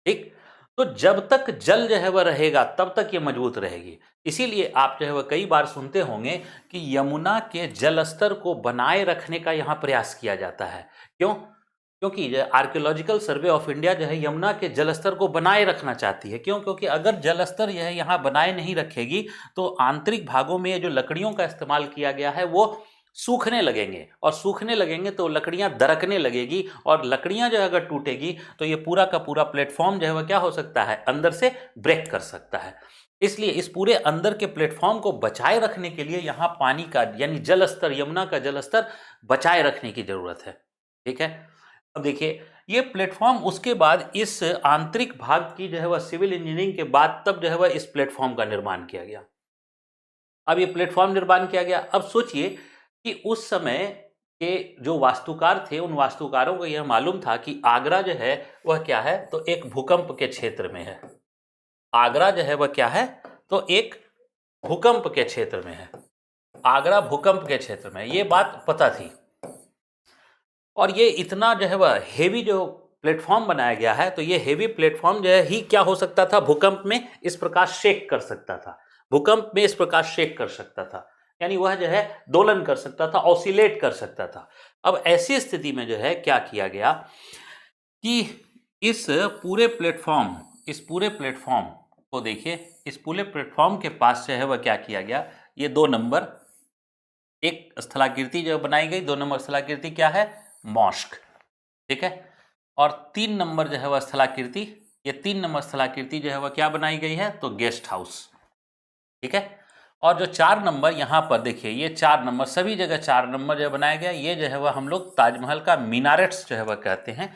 ठीक। तो जब तक जल जो है वह रहेगा तब तक ये मजबूत रहेगी। इसीलिए आप जो है वह कई बार सुनते होंगे कि यमुना के जल स्तर को बनाए रखने का यहाँ प्रयास किया जाता है। क्यों? क्योंकि आर्कियोलॉजिकल सर्वे ऑफ इंडिया जो है यमुना के जल स्तर को बनाए रखना चाहती है। क्यों? क्योंकि अगर जल स्तर यह यहाँ बनाए नहीं रखेगी तो आंतरिक भागों में जो लकड़ियों का इस्तेमाल किया गया है वो सूखने लगेंगे, और सूखने लगेंगे तो लकड़ियां दरकने लगेगी, और लकड़ियां जो अगर टूटेगी तो ये पूरा का पूरा प्लेटफॉर्म जो है वह क्या हो सकता है, अंदर से ब्रेक कर सकता है। इसलिए इस पूरे अंदर के प्लेटफॉर्म को बचाए रखने के लिए यहाँ पानी का यानी जल स्तर, यमुना का जल स्तर बचाए रखने की जरूरत है, ठीक है। अब देखिए ये प्लेटफॉर्म, उसके बाद इस आंतरिक भाग की जो है वह सिविल इंजीनियरिंग के बाद तब जो है वह इस प्लेटफॉर्म का निर्माण किया गया। अब ये प्लेटफॉर्म निर्माण किया गया। अब सोचिए कि उस समय के जो वास्तुकार थे, उन वास्तुकारों को यह मालूम था कि आगरा जो है वह क्या है, तो एक भूकंप के क्षेत्र में है। आगरा जो है वह क्या है, तो एक भूकंप के क्षेत्र में है। आगरा भूकंप के क्षेत्र में, ये बात पता थी। और ये इतना जो है वह हेवी जो प्लेटफॉर्म बनाया गया है तो ये हेवी प्लेटफॉर्म जो है ही क्या हो सकता था, भूकंप में इस प्रकार शेक कर सकता था, भूकंप में इस प्रकार शेक कर सकता था, यानी वह जो है दोलन कर सकता था, ऑसिलेट कर सकता था। अब ऐसी स्थिति में जो है क्या किया गया कि इस पूरे प्लेटफॉर्म इस पूरे प्लेटफॉर्म को देखिए, इस पूरे प्लेटफॉर्म के पास जो है वह क्या किया गया, ये 2 नंबर एक स्थलाकृति जो बनाई गई, 2 नंबर स्थलाकृति क्या है, मॉस्क, ठीक है। और 3 नंबर जो है वह स्थलाकृति, ये 3 नंबर स्थलाकृति जो है वह क्या बनाई गई है, तो गेस्ट हाउस, ठीक है। और जो 4 नंबर यहाँ पर देखिए, ये 4 नंबर सभी जगह 4 नंबर जो बनाया गया, ये जो है वह हम लोग ताजमहल का मीनारेट्स जो है वह कहते हैं।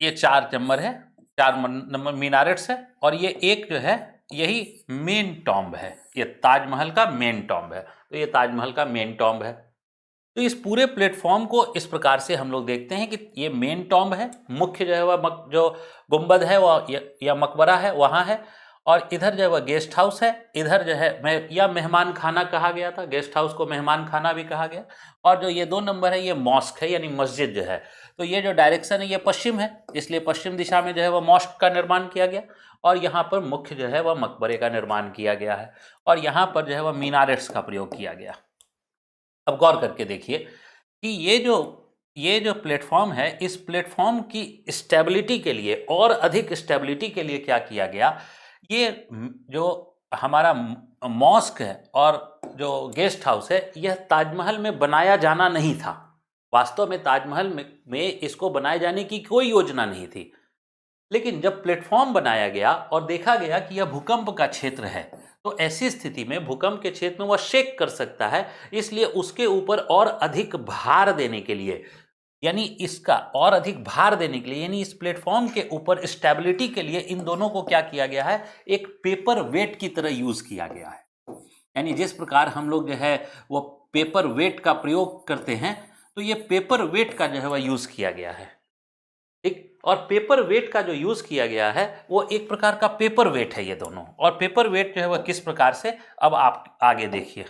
ये 4 नंबर है, 4 नंबर मीनारेट्स है, और ये एक जो है यही मेन टॉम्ब है, ये ताजमहल का मेन टॉम्ब है, तो ये ताजमहल का मेन टॉम्ब है। तो इस पूरे प्लेटफॉर्म को इस प्रकार से हम लोग देखते हैं कि ये मेन टॉम्ब है, मुख्य जो है वह जो गुंबद है वह या मकबरा है वहाँ है, और इधर जो है वह गेस्ट हाउस है, इधर जो है या मेहमान खाना कहा गया था, गेस्ट हाउस को मेहमान खाना भी कहा गया। और जो ये 2 नंबर है ये मॉस्क है, यानी मस्जिद जो है, तो ये जो डायरेक्शन है ये पश्चिम है, इसलिए पश्चिम दिशा में जो है वह मॉस्क का निर्माण किया गया, और यहाँ पर मुख्य जो है वह मकबरे का निर्माण किया गया है, और यहाँ पर जो है वह मीनारेट्स का प्रयोग किया गया। अब गौर करके देखिए कि ये जो प्लेटफॉर्म है, इस प्लेटफॉर्म की स्टेबिलिटी के लिए और अधिक स्टेबिलिटी के लिए क्या किया गया, ये जो हमारा मॉस्क है और जो गेस्ट हाउस है, यह ताजमहल में बनाया जाना नहीं था। वास्तव में ताजमहल में इसको बनाए जाने की कोई योजना नहीं थी, लेकिन जब प्लेटफॉर्म बनाया गया और देखा गया कि यह भूकंप का क्षेत्र है, तो ऐसी स्थिति में भूकंप के क्षेत्र में वह शेक कर सकता है, इसलिए उसके ऊपर और अधिक भार देने के लिए, यानी इसका और अधिक भार देने के लिए, यानी इस प्लेटफॉर्म के ऊपर स्टेबिलिटी के लिए इन दोनों को क्या किया गया है, एक पेपर वेट की तरह यूज किया गया है। यानी जिस प्रकार हम लोग जो है वो पेपर वेट का प्रयोग करते हैं, तो ये पेपर वेट का जो है वह यूज किया गया है, ठीक। और पेपर वेट का जो यूज किया गया है वो एक प्रकार का पेपर वेट है ये दोनों। और पेपर वेट जो है वह किस प्रकार से, अब आप आगे देखिए,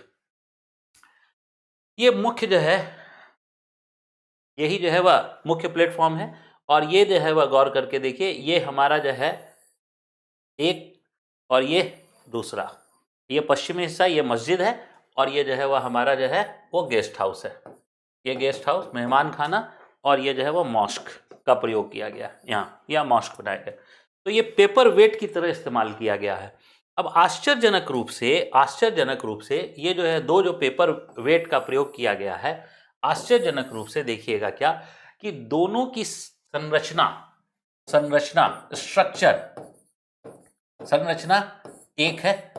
ये मुख्य जो है, यही जो है वह मुख्य प्लेटफॉर्म है, और ये जो है वह गौर करके देखिए, ये हमारा जो है एक, और ये दूसरा, ये पश्चिमी हिस्सा ये मस्जिद है, और ये जो है वह हमारा जो है वो गेस्ट हाउस है, ये गेस्ट हाउस मेहमान खाना, और ये जो है वो मॉस्क का प्रयोग किया गया, यहाँ मॉस्क बनाया गया। तो ये पेपर वेट की तरह इस्तेमाल किया गया है। अब आश्चर्यजनक रूप से ये जो है 2 जो पेपर वेट का प्रयोग किया गया है, आश्चर्यजनक रूप से देखिएगा क्या कि दोनों की संरचना एक है,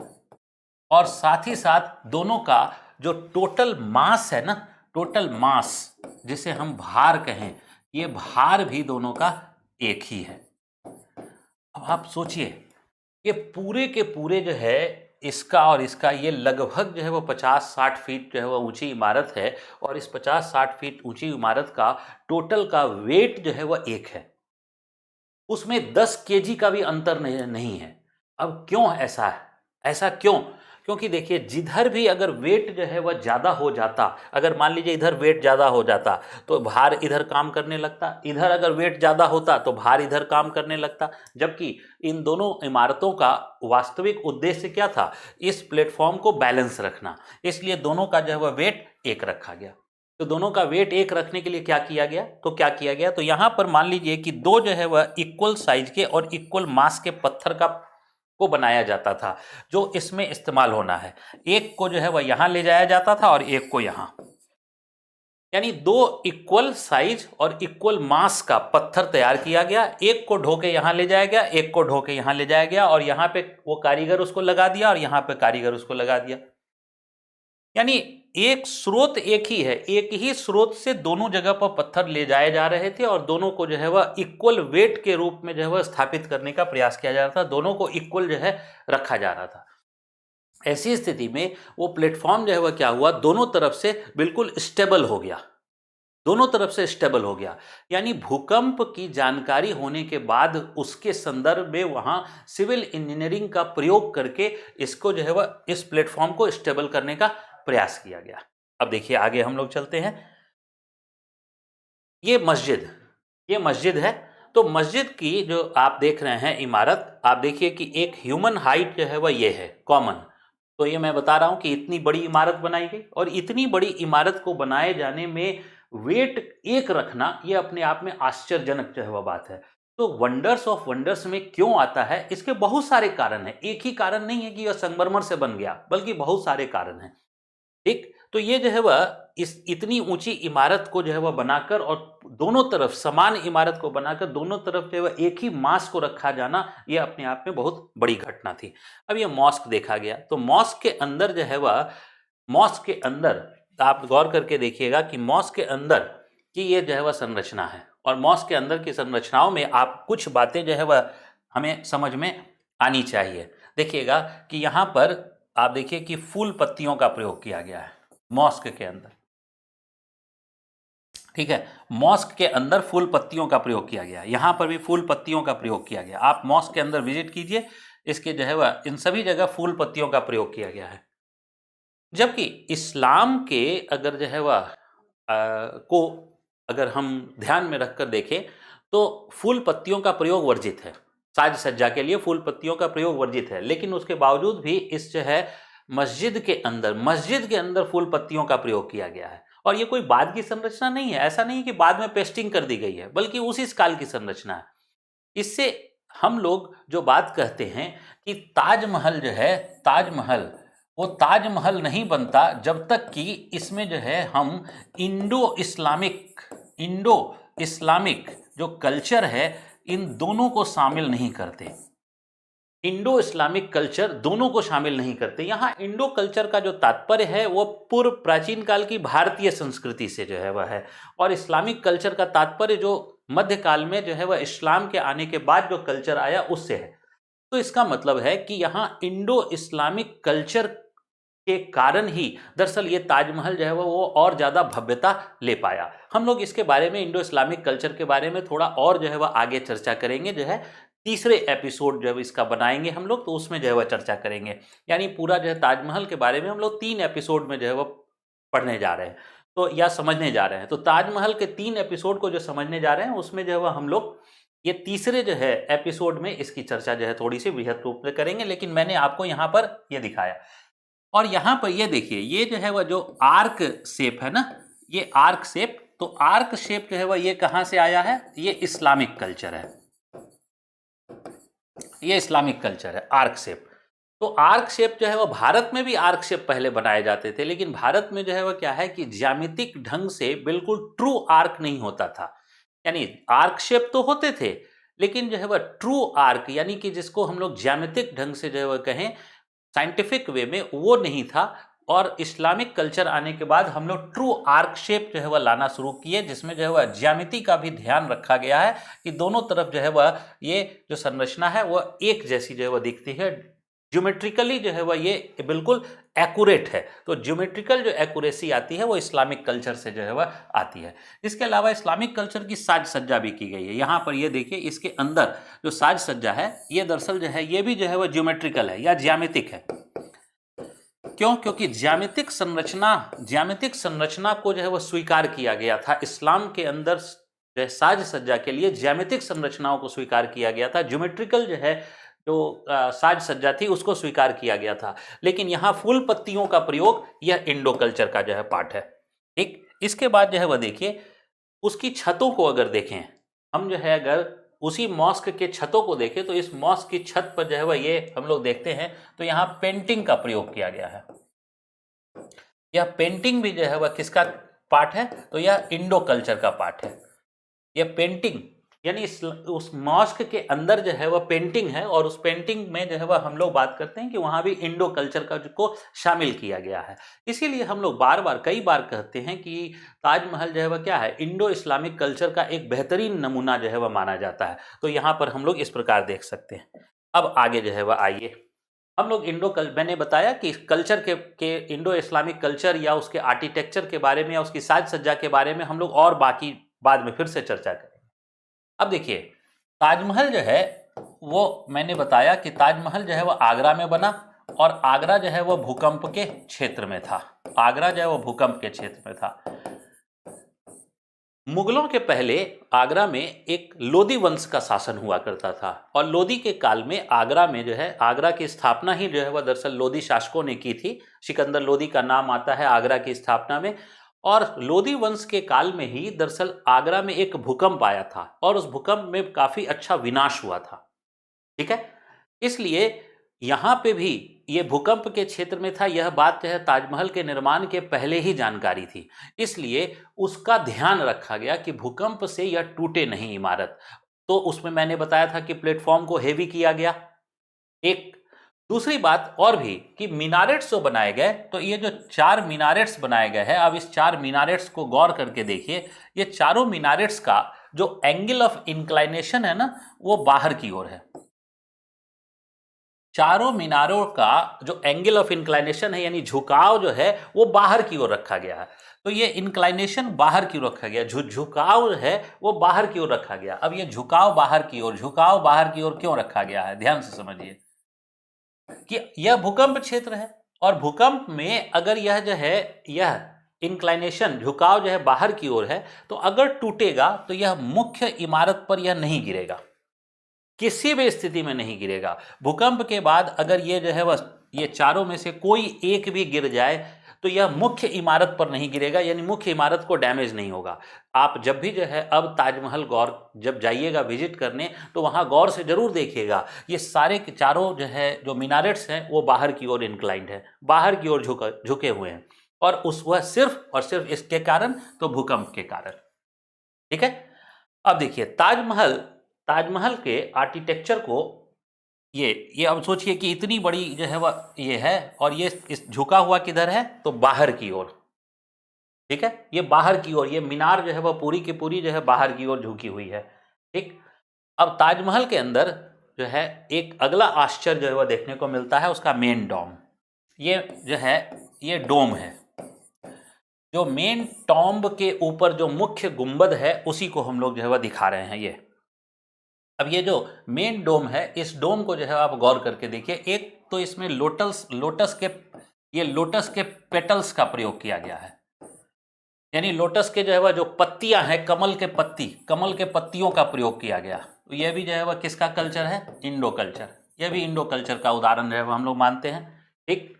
और साथ ही साथ दोनों का जो टोटल मास है ना, टोटल मास जिसे हम भार कहें, ये भार भी दोनों का एक ही है। अब आप सोचिए, ये पूरे के पूरे जो है इसका और इसका, ये लगभग जो है वो 50-60 फीट जो है वो ऊंची इमारत है, और इस 50-60 फीट ऊंची इमारत का टोटल का वेट जो है वह एक है, उसमें 10 केजी का भी अंतर नहीं है। अब क्यों ऐसा है, ऐसा क्यों, क्योंकि देखिए जिधर भी अगर वेट जो है वह ज़्यादा हो जाता, अगर मान लीजिए इधर वेट ज़्यादा हो जाता तो भार इधर काम करने लगता, इधर अगर वेट ज़्यादा होता तो भार इधर काम करने लगता, जबकि इन दोनों इमारतों का वास्तविक उद्देश्य क्या था, इस प्लेटफॉर्म को बैलेंस रखना, इसलिए दोनों का जो है वह वेट एक रखा गया। तो दोनों का वेट एक रखने के लिए क्या किया गया, तो यहाँ पर मान लीजिए कि 2 जो है वह इक्वल साइज के और इक्वल मास के पत्थर को बनाया जाता था, जो इसमें इस्तेमाल होना है। एक को जो है वह यहाँ ले जाया जाता था और एक को यहाँ, यानी 2 इक्वल साइज और इक्वल मास का पत्थर तैयार किया गया, एक को ढो के यहाँ ले जाया गया, एक को ढो के यहाँ ले जाया गया, और यहाँ पे वो कारीगर उसको लगा दिया और यहाँ पे कारीगर उसको लगा दिया। यानी एक स्रोत एक ही है, एक ही स्रोत से दोनों जगह पर पत्थर ले जाए जा रहे थे, और दोनों को जो है वह इक्वल वेट के रूप में जो है वह स्थापित करने का प्रयास किया जा रहा था, दोनों को इक्वल जो है रखा जा रहा था। ऐसी स्थिति में वो प्लेटफॉर्म जो है वह क्या हुआ, दोनों तरफ से बिल्कुल स्टेबल हो गया, दोनों तरफ से स्टेबल हो गया। यानी भूकंप की जानकारी होने के बाद उसके संदर्भ में वहां सिविल इंजीनियरिंग का प्रयोग करके इसको जो है वह इस प्लेटफॉर्म को स्टेबल करने का प्रयास किया गया। अब देखिए आगे हम लोग चलते हैं, ये मस्जिद है, तो मस्जिद की जो आप देख रहे हैं इमारत, आप देखिए कि एक ह्यूमन हाइट जो है वह ये है कॉमन। तो ये मैं बता रहा हूं कि इतनी बड़ी इमारत बनाई गई, और इतनी बड़ी इमारत को बनाए जाने में वेट एक रखना ये अपने आप में आश्चर्यजनक जो है वह बात है। तो वंडर्स ऑफ वंडर्स में क्यों आता है, इसके बहुत सारे कारण हैं। एक ही कारण नहीं है कि यह संगमरमर से बन गया, बल्कि बहुत सारे कारण हैं। ठीक, तो ये जो है वह इस इतनी ऊंची इमारत को जो है वह बनाकर, और दोनों तरफ समान इमारत को बनाकर दोनों तरफ जो है वह एक ही मास को रखा जाना, यह अपने आप में बहुत बड़ी घटना थी। अब ये मॉस्क देखा गया, तो मॉस्क के अंदर जो है वह, मॉस्क के अंदर आप गौर करके देखिएगा कि मॉस्क के अंदर की ये जो है वह संरचना है, और मॉस्क के अंदर की संरचनाओं में आप कुछ बातें जो है वह हमें समझ में आनी चाहिए। देखिएगा कि यहाँ पर आप देखिए कि फूल पत्तियों का प्रयोग किया गया है मॉस्क के अंदर। ठीक है, मॉस्क के अंदर फूल पत्तियों का प्रयोग किया गया, यहां पर भी फूल पत्तियों का प्रयोग किया गया। आप मॉस्क के अंदर विजिट कीजिए, इसके जो है वह इन सभी जगह फूल पत्तियों का प्रयोग किया गया है। जबकि इस्लाम के अगर जो है वह को अगर हम ध्यान में रखकर देखें तो फूल पत्तियों का प्रयोग वर्जित है, साज सज्जा के लिए फूल पत्तियों का प्रयोग वर्जित है। लेकिन उसके बावजूद भी इस जो है मस्जिद के अंदर फूल पत्तियों का प्रयोग किया गया है। और ये कोई बाद की संरचना नहीं है, ऐसा नहीं कि बाद में पेस्टिंग कर दी गई है, बल्कि उसी काल की संरचना है। इससे हम लोग जो बात कहते हैं कि ताजमहल जो है, ताजमहल वो ताजमहल नहीं बनता जब तक कि इसमें जो है हम इंडो इस्लामिक जो कल्चर है इन दोनों को शामिल नहीं करते। इंडो इस्लामिक कल्चर दोनों को शामिल नहीं करते। यहाँ इंडो कल्चर का जो तात्पर्य है वो पूर्व प्राचीन काल की भारतीय संस्कृति से जो है वह है, और इस्लामिक कल्चर का तात्पर्य जो मध्यकाल में जो है वह इस्लाम के आने के बाद जो कल्चर आया उससे है। तो इसका मतलब है कि यहाँ इंडो इस्लामिक कल्चर के कारण ही दरअसल ये ताजमहल जो है वो और ज़्यादा भव्यता ले पाया। हम लोग इसके बारे में, इंडो इस्लामिक कल्चर के बारे में थोड़ा और जो है वह आगे चर्चा करेंगे, जो है तीसरे एपिसोड जब इसका बनाएंगे हम लोग तो उसमें जो है वह चर्चा करेंगे। यानी पूरा जो है ताजमहल के बारे में हम लोग 3 एपिसोड में जो है वह पढ़ने जा रहे हैं, तो या समझने जा रहे हैं। तो ताजमहल के 3 एपिसोड को जो समझने जा रहे हैं उसमें जो है वह हम लोग ये तीसरे जो है एपिसोड में इसकी चर्चा जो है थोड़ी सी वृहद रूप में करेंगे। लेकिन मैंने आपको यहाँ पर ये दिखाया, और यहाँ पर ये देखिए ये जो है वह जो आर्क शेप है ना, ये आर्क शेप, तो आर्क शेप जो है वह ये कहाँ से आया है, ये इस्लामिक कल्चर है, ये इस्लामिक कल्चर है आर्क शेप। तो आर्क शेप जो है वह भारत में भी आर्क शेप पहले बनाए जाते थे, लेकिन भारत में जो है वह क्या है कि ज्यामितिक ढंग से बिल्कुल ट्रू आर्क नहीं होता था। यानी आर्क शेप तो होते थे, लेकिन जो है वह ट्रू आर्क यानी कि जिसको हम लोग ज्यामितिक ढंग से जो है वह कहें साइंटिफिक वे में, वो नहीं था। और इस्लामिक कल्चर आने के बाद हम लोग ट्रू आर्क शेप जो है वह लाना शुरू किए, जिसमें जो है वह ज्यामिति का भी ध्यान रखा गया है कि दोनों तरफ जो है वह ये जो संरचना है वह एक जैसी जो है वह दिखती है। ज्योमेट्रिकली जो है वह ये बिल्कुल एक्यूरेट है। तो ज्योमेट्रिकल जो एक्यूरेसी आती है वो इस्लामिक कल्चर से जो है वह आती है। इसके अलावा इस्लामिक कल्चर की साज सज्जा भी की गई है। यहाँ पर ये देखिए इसके अंदर जो साज सज्जा है ये दरअसल जो है ये भी जो है वह ज्योमेट्रिकल है या ज्यामितिक है। क्यों? क्योंकि ज्यामितिक संरचना को जो है वह स्वीकार किया गया था इस्लाम के अंदर। साज सज्जा के लिए ज्यामितिक संरचनाओं को स्वीकार किया गया था, ज्योमेट्रिकल जो है जो साज सज्जा थी उसको स्वीकार किया गया था। लेकिन यहाँ फूल पत्तियों का प्रयोग यह इंडो कल्चर का जो है पार्ट है। ठीक, इसके बाद जो है वह देखिए उसकी छतों को अगर देखें हम, जो है अगर उसी मॉस्क के छतों को देखें तो इस मॉस्क की छत पर जो है वह ये हम लोग देखते हैं तो यहाँ पेंटिंग का प्रयोग किया गया है। यह पेंटिंग भी जो है वह किसका पार्ट है, तो यह इंडो कल्चर का पार्ट है। यह पेंटिंग यानी उस मॉस्क के अंदर जो है वह पेंटिंग है, और उस पेंटिंग में जो है वह हम लोग बात करते हैं कि वहाँ भी इंडो कल्चर का को शामिल किया गया है। इसीलिए हम लोग कई बार कहते हैं कि ताजमहल जो है वह क्या है, इंडो इस्लामिक कल्चर का एक बेहतरीन नमूना जो है वह माना जाता है। तो यहाँ पर हम लोग इस प्रकार देख सकते हैं। अब आगे जो है वह आइए हम लोग मैंने बताया कि कल्चर के इंडो इस्लामिक कल्चर या उसके आर्किटेक्चर के बारे में या उसकी साज सज्जा के बारे में हम लोग और बाकी बाद में फिर से चर्चा करेंगे। अब देखिए ताजमहल जो है वो मैंने बताया कि ताजमहल जो है वो आगरा में बना, और आगरा जो है वो भूकंप के क्षेत्र में था। आगरा जो है वो भूकंप के क्षेत्र में था। मुगलों के पहले आगरा में एक लोदी वंश का शासन हुआ करता था और लोदी के काल में आगरा में जो है आगरा की स्थापना ही जो है वह दरअसल लोदी शासकों ने की थी। सिकंदर लोदी का नाम आता है आगरा की स्थापना में। और लोदी वंश के काल में ही दरअसल आगरा में एक भूकंप आया था और उस भूकंप में काफी अच्छा विनाश हुआ था। ठीक है, इसलिए यहाँ पे भी ये भूकंप के क्षेत्र में था। यह बात जो है ताजमहल के निर्माण के पहले ही जानकारी थी, इसलिए उसका ध्यान रखा गया कि भूकंप से यह टूटे नहीं इमारत। तो उसमें मैंने बताया था कि प्लेटफॉर्म को हेवी किया गया। एक दूसरी बात और भी कि मिनारेट्स जो बनाए गए, तो ये जो 4 मिनारेट्स बनाए गए हैं, अब इस 4 मिनारेट्स को गौर करके देखिए। ये चारों मिनारेट्स का जो एंगल ऑफ इंक्लाइनेशन है ना, वो बाहर की ओर है। चारों मीनारों का जो एंगल ऑफ इंक्लाइनेशन है यानी झुकाव जो है वो बाहर की ओर रखा गया है। तो ये इंक्लाइनेशन बाहर की ओर रखा गया, झुकाव है वो बाहर की ओर रखा गया। अब ये झुकाव बाहर की ओर, झुकाव बाहर की ओर क्यों रखा गया है, ध्यान से समझिए कि यह भूकंप क्षेत्र है और भूकंप में अगर यह जो है यह इंक्लाइनेशन झुकाव जो है बाहर की ओर है, तो अगर टूटेगा तो यह मुख्य इमारत पर यह नहीं गिरेगा, किसी भी स्थिति में नहीं गिरेगा। भूकंप के बाद अगर ये जो है वह ये चारों में से कोई एक भी गिर जाए तो यह मुख्य इमारत पर नहीं गिरेगा, यानी मुख्य इमारत को डैमेज नहीं होगा। आप जब भी जो है अब ताजमहल गौर जब जाइएगा विजिट करने, तो वहां गौर से जरूर देखिएगा ये सारे के चारों जो है जो मिनारेट्स हैं वो बाहर की ओर इंक्लाइंड है, बाहर की ओर झुके हुए हैं। और उस वह सिर्फ और सिर्फ इसके कारण, तो भूकंप के कारण। ठीक है, अब देखिए ताजमहल, ताजमहल के आर्किटेक्चर को ये अब सोचिए कि इतनी बड़ी जो है वह ये है और ये इस झुका हुआ किधर है, तो बाहर की ओर। ठीक है, ये बाहर की ओर, ये मीनार जो है वह पूरी की पूरी जो है बाहर की ओर झुकी हुई है। ठीक, अब ताजमहल के अंदर जो है एक अगला आश्चर्य जो है वह देखने को मिलता है, उसका मेन डोम। ये जो है ये डोम है, जो मेन टॉम्ब के ऊपर जो मुख्य गुंबद है उसी को हम लोग जो है वह दिखा रहे हैं। ये अब ये जो मेन डोम है, इस डोम को जो है आप गौर करके देखिए। एक तो इसमें लोटस के पेटल्स का प्रयोग किया गया है, यानी लोटस के जो है वह जो पत्तियां हैं, कमल के पत्तियों का प्रयोग किया गया। तो यह भी जो है वह किसका कल्चर है, इंडो कल्चर। यह भी इंडो कल्चर का उदाहरण जो है वह हम लोग मानते हैं। ठीक,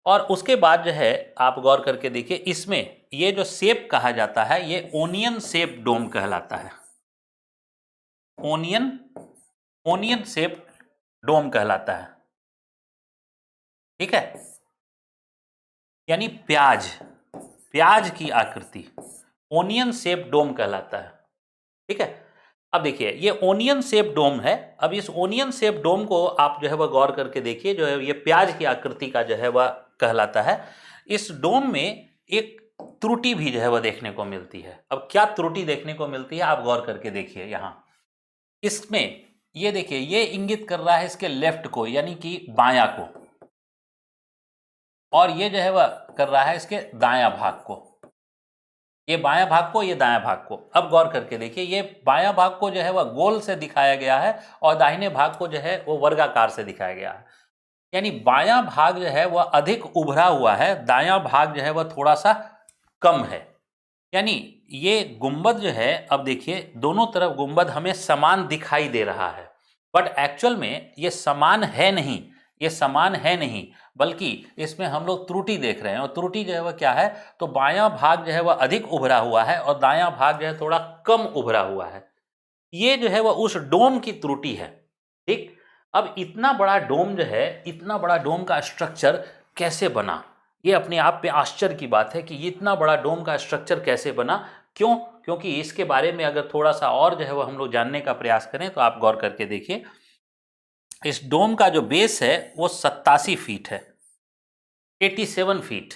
और उसके बाद जो है आप गौर करके देखिए, इसमें ये जो शेप कहा जाता है ये ओनियन शेप डोम कहलाता है। ओनियन शेप डोम कहलाता है। ठीक है, यानी प्याज की आकृति, ओनियन शेप डोम कहलाता है। ठीक है, अब देखिए ये ओनियन शेप डोम है। अब इस ओनियन शेप डोम को आप जो है वह गौर करके देखिए, जो है ये प्याज की आकृति का जो है वह कहलाता है। इस डोम में एक त्रुटि भी जो है वह देखने को मिलती है। अब क्या त्रुटि देखने को मिलती है, आप गौर करके देखिए। यहाँ इसमें ये देखिए, ये इंगित कर रहा है इसके लेफ्ट को, यानी कि बायां को, और ये जो है वह कर रहा है इसके दायां भाग को। ये बायां भाग को, ये दायां भाग को। अब गौर करके देखिए, ये बायां भाग को जो है वह गोल से दिखाया गया है और दाहिने भाग को जो है वो वर्गाकार से दिखाया गया है। यानी बायां भाग जो है वह अधिक उभरा हुआ है, दायां भाग जो है वह थोड़ा सा कम है। यानी ये गुंबद जो है, अब देखिए दोनों तरफ गुंबद हमें समान दिखाई दे रहा है, बट एक्चुअल में ये समान है नहीं, ये समान है नहीं, बल्कि इसमें हम लोग त्रुटि देख रहे हैं। और त्रुटि जो है वह क्या है, तो बायां भाग जो है वह अधिक उभरा हुआ है और दायां भाग जो है थोड़ा कम उभरा हुआ है। ये जो है वह उस डोम की त्रुटि है। ठीक, अब इतना बड़ा डोम जो है, इतना बड़ा डोम का स्ट्रक्चर कैसे बना, ये अपने आप में आश्चर्य की बात है कि इतना बड़ा डोम का स्ट्रक्चर कैसे बना। क्यों? क्योंकि इसके बारे में अगर थोड़ा सा और जो है वह हम लोग जानने का प्रयास करें, तो आप गौर करके देखिए, इस डोम का जो बेस है वो 87 फीट है, 87 फीट।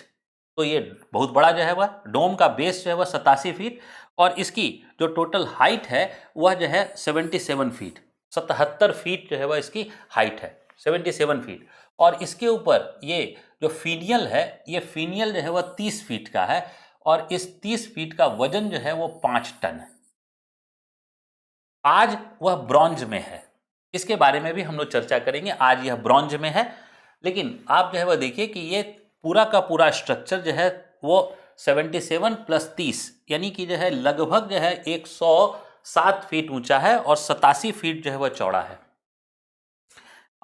तो ये बहुत बड़ा जो है वह डोम का बेस जो है वह 87 फीट, और इसकी जो टोटल हाइट है वह जो है 77 फीट, 77 फीट जो है वह इसकी हाइट है, 77 फीट। और इसके ऊपर ये जो फीनियल है, ये फीनियल जो है वह 30 फीट का है, और इस 30 फीट का वजन जो है वो 5 टन है। आज वह ब्रॉन्ज में है, इसके बारे में भी हम लोग चर्चा करेंगे। आज यह ब्रॉन्ज में है, लेकिन आप जो है वह देखिए कि ये पूरा का पूरा स्ट्रक्चर जो है वो 77 प्लस 30 यानी कि जो है लगभग जो है 107 फीट ऊंचा है और 87 फीट जो है वह चौड़ा है।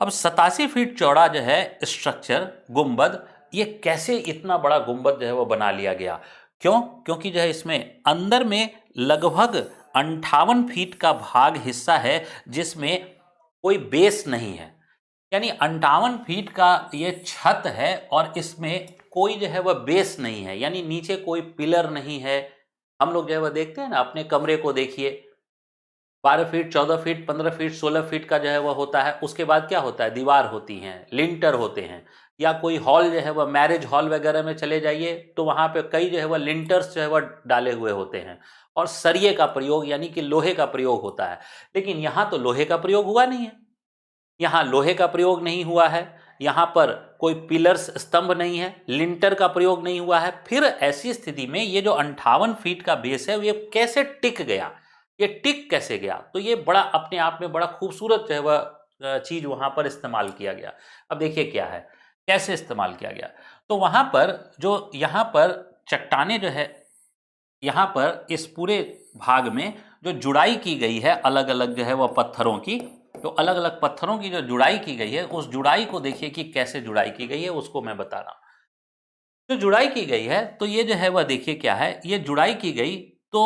अब 87 फीट चौड़ा जो है स्ट्रक्चर गुंबद, ये कैसे इतना बड़ा गुंबद जो है वो बना लिया गया? क्यों? क्योंकि जो है इसमें अंदर में लगभग 58 फीट का भाग हिस्सा है जिसमें कोई बेस नहीं है, यानी 58 फीट का ये छत है और इसमें कोई जो है वह बेस नहीं है, यानी नीचे कोई पिलर नहीं है। हम लोग जो है वह देखते हैं ना, अपने कमरे को देखिए, 12 फीट 14 फीट 15 फीट 16 फीट का जो है वह होता है, उसके बाद क्या होता है, दीवार होती हैं, लिंटर होते हैं। या कोई हॉल जो है वह मैरिज हॉल वगैरह में चले जाइए तो वहाँ पे कई जो है वह लिंटर्स जो है वह डाले हुए होते हैं और सरिये का प्रयोग यानी कि लोहे का प्रयोग होता है। लेकिन यहाँ तो लोहे का प्रयोग हुआ नहीं है, यहाँ लोहे का प्रयोग नहीं हुआ है, यहाँ पर कोई पिलर्स स्तंभ नहीं है, लिंटर का प्रयोग नहीं हुआ है। फिर ऐसी स्थिति में ये जो 58 फीट का बेस है ये कैसे टिक गया, ये टिक कैसे गया? तो ये बड़ा अपने आप में बड़ा खूबसूरत जो है वह चीज वहां पर इस्तेमाल किया गया। अब देखिए क्या है, कैसे इस्तेमाल किया गया। तो वहां पर जो यहाँ पर चट्टाने जो है, यहाँ पर इस पूरे भाग में जो जुड़ाई की गई है अलग अलग जो है वह पत्थरों की, तो अलग अलग पत्थरों की जो जुड़ाई की गई है उस जुड़ाई को देखिए कि कैसे जुड़ाई की गई है, उसको मैं बता रहा हूं। जो जुड़ाई की गई है तो ये जो है वह देखिए क्या है, ये जुड़ाई की गई तो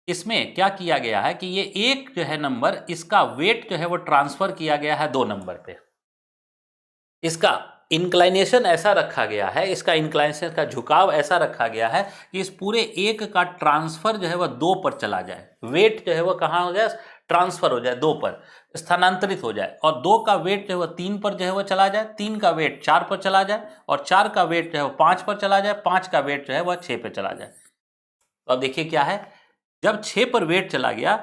इसमें क्या किया गया है कि ये एक जो है नंबर, इसका वेट जो है वो ट्रांसफर किया गया है 2 नंबर पे। इसका इंक्लाइनेशन ऐसा रखा गया है, इसका इंक्लाइनेशन का झुकाव ऐसा रखा गया है कि इस पूरे एक का ट्रांसफर जो है वह 2 पर चला जाए, वेट जो है वह कहाँ हो जाए, ट्रांसफर हो जाए 2 पर, स्थानांतरित हो जाए, और 2 का वेट जो है वह 3 पर जो है वह चला जाए, 3 का वेट 4 पर चला जाए, और 4 का वेट जो है वह 5 पर चला जाए, 5 का वेट जो है वह 6 पर चला जाए। तो अब देखिए क्या है, जब 6 पर वेट चला गया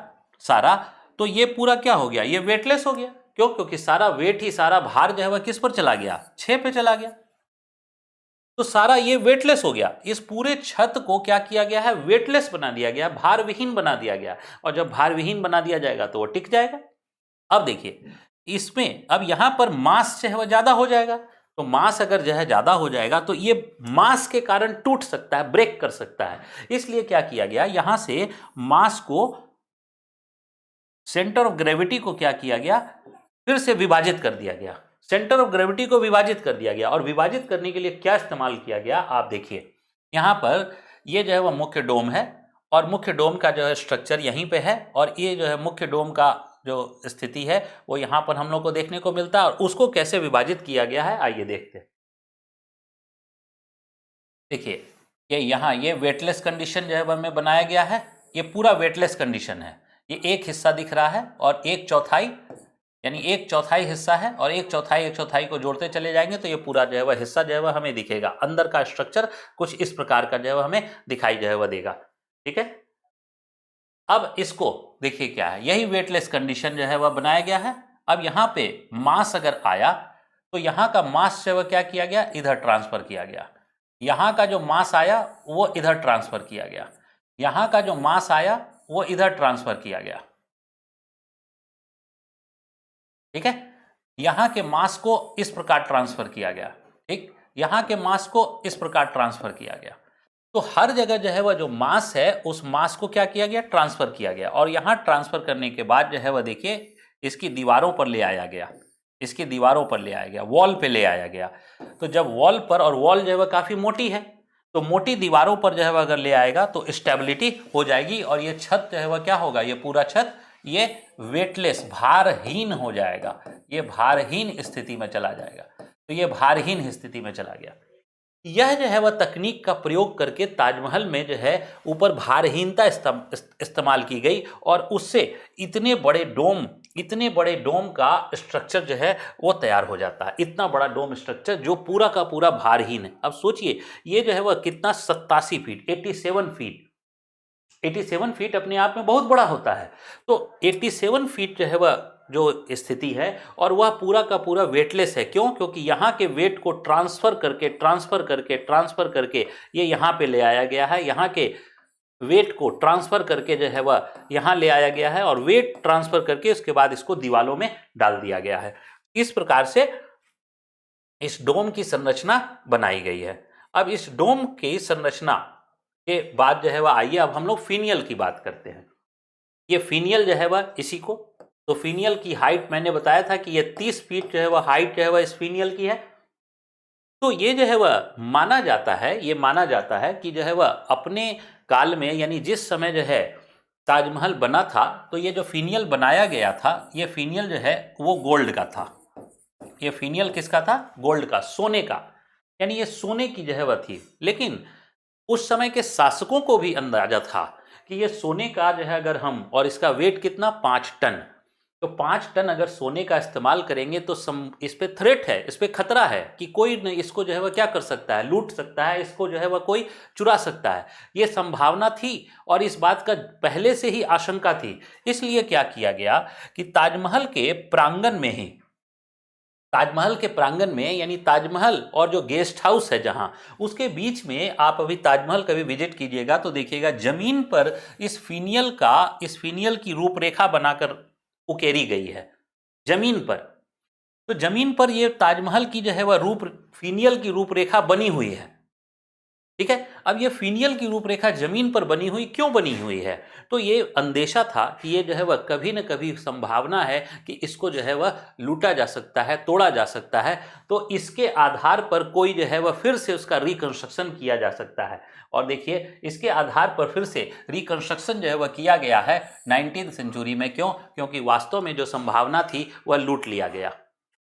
सारा, तो ये पूरा क्या हो गया, ये वेटलेस हो गया। क्यों? क्योंकि सारा वेट ही, सारा भार जो है वह किस पर चला गया, 6 पे चला गया, तो सारा ये वेटलेस हो गया। इस पूरे छत को क्या किया गया है, वेटलेस बना दिया गया, भार विहीन बना दिया गया, और जब भार विहीन बना दिया जाएगा तो वो टिक जाएगा। अब देखिए इसमें अब यहां पर मास जो है वह ज्यादा हो जाएगा, तो मास अगर जो है ज्यादा हो जाएगा तो ये मास के कारण टूट सकता है, ब्रेक कर सकता है। इसलिए क्या किया गया, यहां से मास को, सेंटर ऑफ ग्रेविटी को क्या किया गया, फिर से विभाजित कर दिया गया, सेंटर ऑफ ग्रेविटी को विभाजित कर दिया गया। और विभाजित करने के लिए क्या इस्तेमाल किया गया, आप देखिए यहां पर ये जो है वह मुख्य डोम है, और मुख्य डोम का जो है स्ट्रक्चर यहीं पे है, और ये जो है मुख्य डोम का जो स्थिति है वो यहां पर हम लोग को देखने को मिलता है। और उसको कैसे विभाजित किया गया है आइए देखते हैं। देखिए ये यहाँ ये वेटलेस कंडीशन जो है वह में बनाया गया है, ये पूरा वेटलेस कंडीशन है। ये एक हिस्सा दिख रहा है और एक चौथाई, यानी एक चौथाई हिस्सा है, और एक चौथाई को जोड़ते चले जाएंगे तो ये पूरा जो है वह हिस्सा जो है वह हमें दिखेगा। अंदर का स्ट्रक्चर कुछ इस प्रकार का जो है वह हमें दिखाई जो है वह देगा। ठीक है, अब इसको देखिए क्या है, यही वेटलेस कंडीशन जो है वह बनाया गया है। अब यहाँ पे मास अगर आया तो यहाँ का मास जो है वह क्या किया गया, इधर ट्रांसफर किया गया। यहाँ का जो मास आया वो इधर ट्रांसफर किया गया, यहाँ का जो मास आया वो इधर ट्रांसफर किया गया। ठीक है, यहां के मास को इस प्रकार ट्रांसफर किया गया, ठीक, यहां के मास को इस प्रकार ट्रांसफर किया गया। तो हर जगह जो है वह जो मास है उस मास को क्या किया गया, ट्रांसफर किया गया। और यहां ट्रांसफर करने के बाद जो है वह देखिए इसकी दीवारों पर ले आया गया, इसकी दीवारों पर ले आया गया, वॉल पे ले आया गया। तो जब वॉल पर, और वॉल जो है वह काफी मोटी है, तो मोटी दीवारों पर जो है वह अगर ले आएगा तो स्टेबिलिटी हो जाएगी, और ये छत जो है वह क्या होगा, ये पूरा छत ये वेटलेस, भारहीन हो जाएगा, ये भारहीन स्थिति में चला जाएगा। तो ये भारहीन स्थिति में चला गया। यह जो है वह तकनीक का प्रयोग करके ताजमहल में जो है ऊपर भारहीनता इस्तेमाल की गई, और उससे इतने बड़े डोम का स्ट्रक्चर जो है वो तैयार हो जाता है। इतना बड़ा डोम स्ट्रक्चर जो पूरा का पूरा भारहीन है। अब सोचिए ये जो है वह कितना, 87 फीट, 87 फीट, 87 फीट अपने आप में बहुत बड़ा होता है। तो 87 फीट जो है वह जो स्थिति है, और वह पूरा का पूरा वेटलेस है। क्यों? क्योंकि यहाँ के वेट को ट्रांसफर करके ये यहाँ पे ले आया गया है, यहाँ के वेट को ट्रांसफर करके जो है वह यहाँ ले आया गया है, और वेट ट्रांसफर करके उसके बाद इसको दीवालों में डाल दिया गया है। इस प्रकार से इस डोम की संरचना बनाई गई है। अब इस डोम की संरचना के बाद जो है वह आइए अब हम लोग फीनियल की बात करते हैं। ये फीनियल जो है वह इसी को, तो फीनियल की हाइट मैंने बताया था कि ये 30 फीट जो है वह हाइट जो है वह इस फीनियल की है। तो ये जो है वह माना जाता है, ये माना जाता है कि जो है वह अपने काल में यानी जिस समय जो है ताजमहल बना था, तो ये जो फीनियल बनाया गया था, ये फीनियल जो है वो गोल्ड का था। ये फीनियल किसका था? गोल्ड का, सोने का, यानी ये सोने की जो है वह थी। लेकिन उस समय के शासकों को भी अंदाजा था कि ये सोने का जो है अगर हम, और इसका वेट कितना, 5 टन, तो 5 टन अगर सोने का इस्तेमाल करेंगे तो इस पे थ्रेट है, इस पे खतरा है कि कोई इसको जो है वह क्या कर सकता है, लूट सकता है, इसको जो है वह कोई चुरा सकता है। ये संभावना थी और इस बात का पहले से ही आशंका थी। इसलिए क्या किया गया कि ताजमहल के प्रांगण में ही, ताजमहल के प्रांगण में यानी ताजमहल और जो गेस्ट हाउस है जहां, उसके बीच में आप अभी ताजमहल कभी विजिट कीजिएगा तो देखिएगा जमीन पर इस फीनियल की रूपरेखा बनाकर उकेरी गई है जमीन पर। तो जमीन पर ये ताजमहल की जो है वह फीनियल की रूपरेखा बनी हुई है। ठीक है, अब ये फीनियल की रूपरेखा जमीन पर बनी हुई क्यों बनी हुई है? तो ये अंदेशा था कि ये जो है वह कभी न कभी संभावना है कि इसको जो है वह लूटा जा सकता है, तोड़ा जा सकता है। तो इसके आधार पर कोई जो है वह फिर से उसका रिकंस्ट्रक्शन किया जा सकता है। और देखिए इसके आधार पर फिर से रिकंस्ट्रक्शन जो है वह किया गया है 19वीं सेंचुरी में। क्यों? क्योंकि वास्तव में जो संभावना थी वह लूट लिया गया।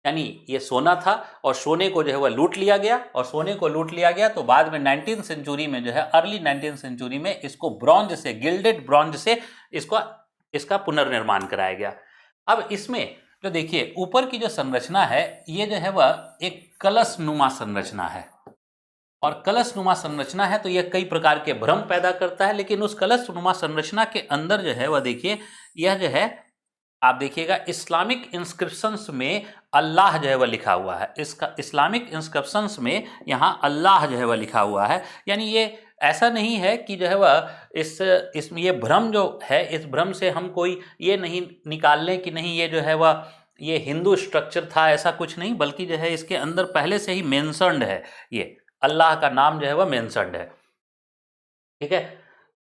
यानी ये सोना था और सोने को जो है वह लूट लिया गया, और सोने को लूट लिया गया तो बाद में 19वीं सेंचुरी में जो है, अर्ली 19वीं सेंचुरी में इसको ब्रॉन्ज से, गिल्डेड ब्रॉन्ज से इसका पुनर्निर्माण कराया गया। अब इसमें जो देखिए ऊपर की जो संरचना है, ये जो है वह एक कलश नुमा संरचना है। और कलश नुमा संरचना है तो यह कई प्रकार के भ्रम पैदा करता है, लेकिन उस कलश नुमा संरचना के अंदर जो है वह देखिए, यह जो है आप देखिएगा इस्लामिक इंस्क्रिप्शंस में अल्लाह जो है वह लिखा हुआ है। इसका इस्लामिक इंस्क्रिप्शंस में यहाँ अल्लाह जो है वह लिखा हुआ है। यानी ये ऐसा नहीं है कि जो है वह इसमें ये भ्रम जो है, इस भ्रम से हम कोई ये नहीं निकाल लें कि नहीं ये जो है वह ये हिंदू स्ट्रक्चर था, ऐसा कुछ नहीं, बल्कि जो है इसके अंदर पहले से ही मेंशन्ड है, ये अल्लाह का नाम जो है वह मेंशन्ड है। ठीक है,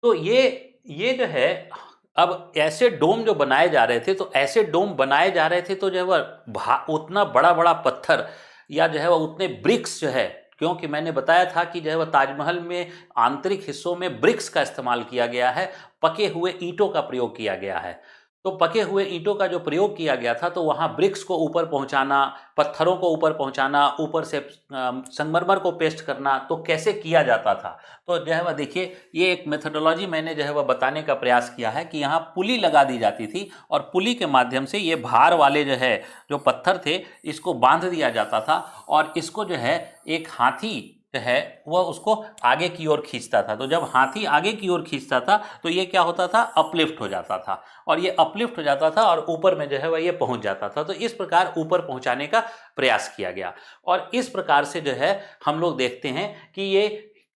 तो ये जो है, अब ऐसे डोम जो बनाए जा रहे थे, तो ऐसे डोम बनाए जा रहे थे तो जो है वह उतना बड़ा बड़ा पत्थर या जो है वह उतने ब्रिक्स जो है, क्योंकि मैंने बताया था कि जो है वह ताजमहल में आंतरिक हिस्सों में ब्रिक्स का इस्तेमाल किया गया है, पके हुए ईंटों का प्रयोग किया गया है। तो पके हुए ईंटों का जो प्रयोग किया गया था, तो वहाँ ब्रिक्स को ऊपर पहुँचाना, पत्थरों को ऊपर पहुँचाना, ऊपर से संगमरमर को पेस्ट करना, तो कैसे किया जाता था। तो जो है वह देखिए, ये एक मेथडोलॉजी मैंने जो है वह बताने का प्रयास किया है कि यहाँ पुली लगा दी जाती थी और पुली के माध्यम से ये भार वाले जो है जो पत्थर थे, इसको बांध दिया जाता था और इसको जो है एक हाथी जो है वह उसको आगे की ओर खींचता था। तो जब हाथी आगे की ओर खींचता था तो ये क्या होता था, अपलिफ्ट हो जाता था, और ये अपलिफ्ट हो जाता था और ऊपर में जो है वह ये पहुंच जाता था। तो इस प्रकार ऊपर पहुंचाने का प्रयास किया गया और इस प्रकार से जो है हम लोग देखते हैं कि ये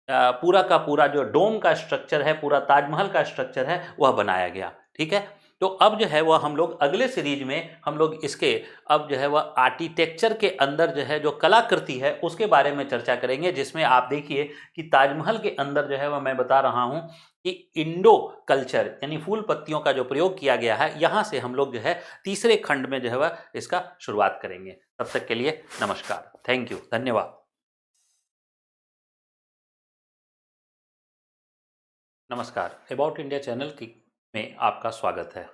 पूरा का पूरा जो डोम का स्ट्रक्चर है, पूरा ताजमहल का स्ट्रक्चर है, वह बनाया गया। ठीक है, तो अब जो है वह हम लोग अगले सीरीज में हम लोग इसके अब जो है वह आर्किटेक्चर के अंदर जो है जो कलाकृति है उसके बारे में चर्चा करेंगे, जिसमें आप देखिए कि ताजमहल के अंदर जो है वह मैं बता रहा हूं कि इंडो कल्चर यानी फूल पत्तियों का जो प्रयोग किया गया है, यहां से हम लोग जो है तीसरे खंड में जो है वह इसका शुरुआत करेंगे। तब तक के लिए नमस्कार, थैंक यू, धन्यवाद। नमस्कार, अबाउट इंडिया चैनल की में आपका स्वागत है।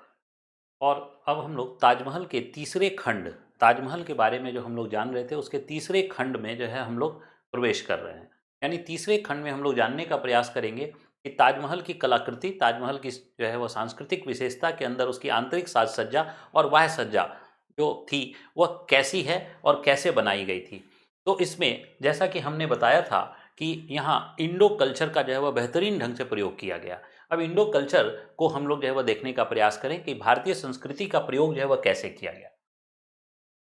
और अब हम लोग ताजमहल के तीसरे खंड, ताजमहल के बारे में जो हम लोग जान रहे थे उसके तीसरे खंड में जो है हम लोग प्रवेश कर रहे हैं। यानी तीसरे खंड में हम लोग जानने का प्रयास करेंगे कि ताजमहल की कलाकृति, ताजमहल की जो है वह सांस्कृतिक विशेषता के अंदर उसकी आंतरिक साज सज्जा और वाह सज्जा जो थी वह कैसी है और कैसे बनाई गई थी। तो इसमें जैसा कि हमने बताया था कि यहाँ इंडो कल्चर का जो है वह बेहतरीन ढंग से प्रयोग किया गया। अब इंडो कल्चर को हम लोग जो है वह देखने का प्रयास करें कि भारतीय संस्कृति का प्रयोग जो है वह कैसे किया गया।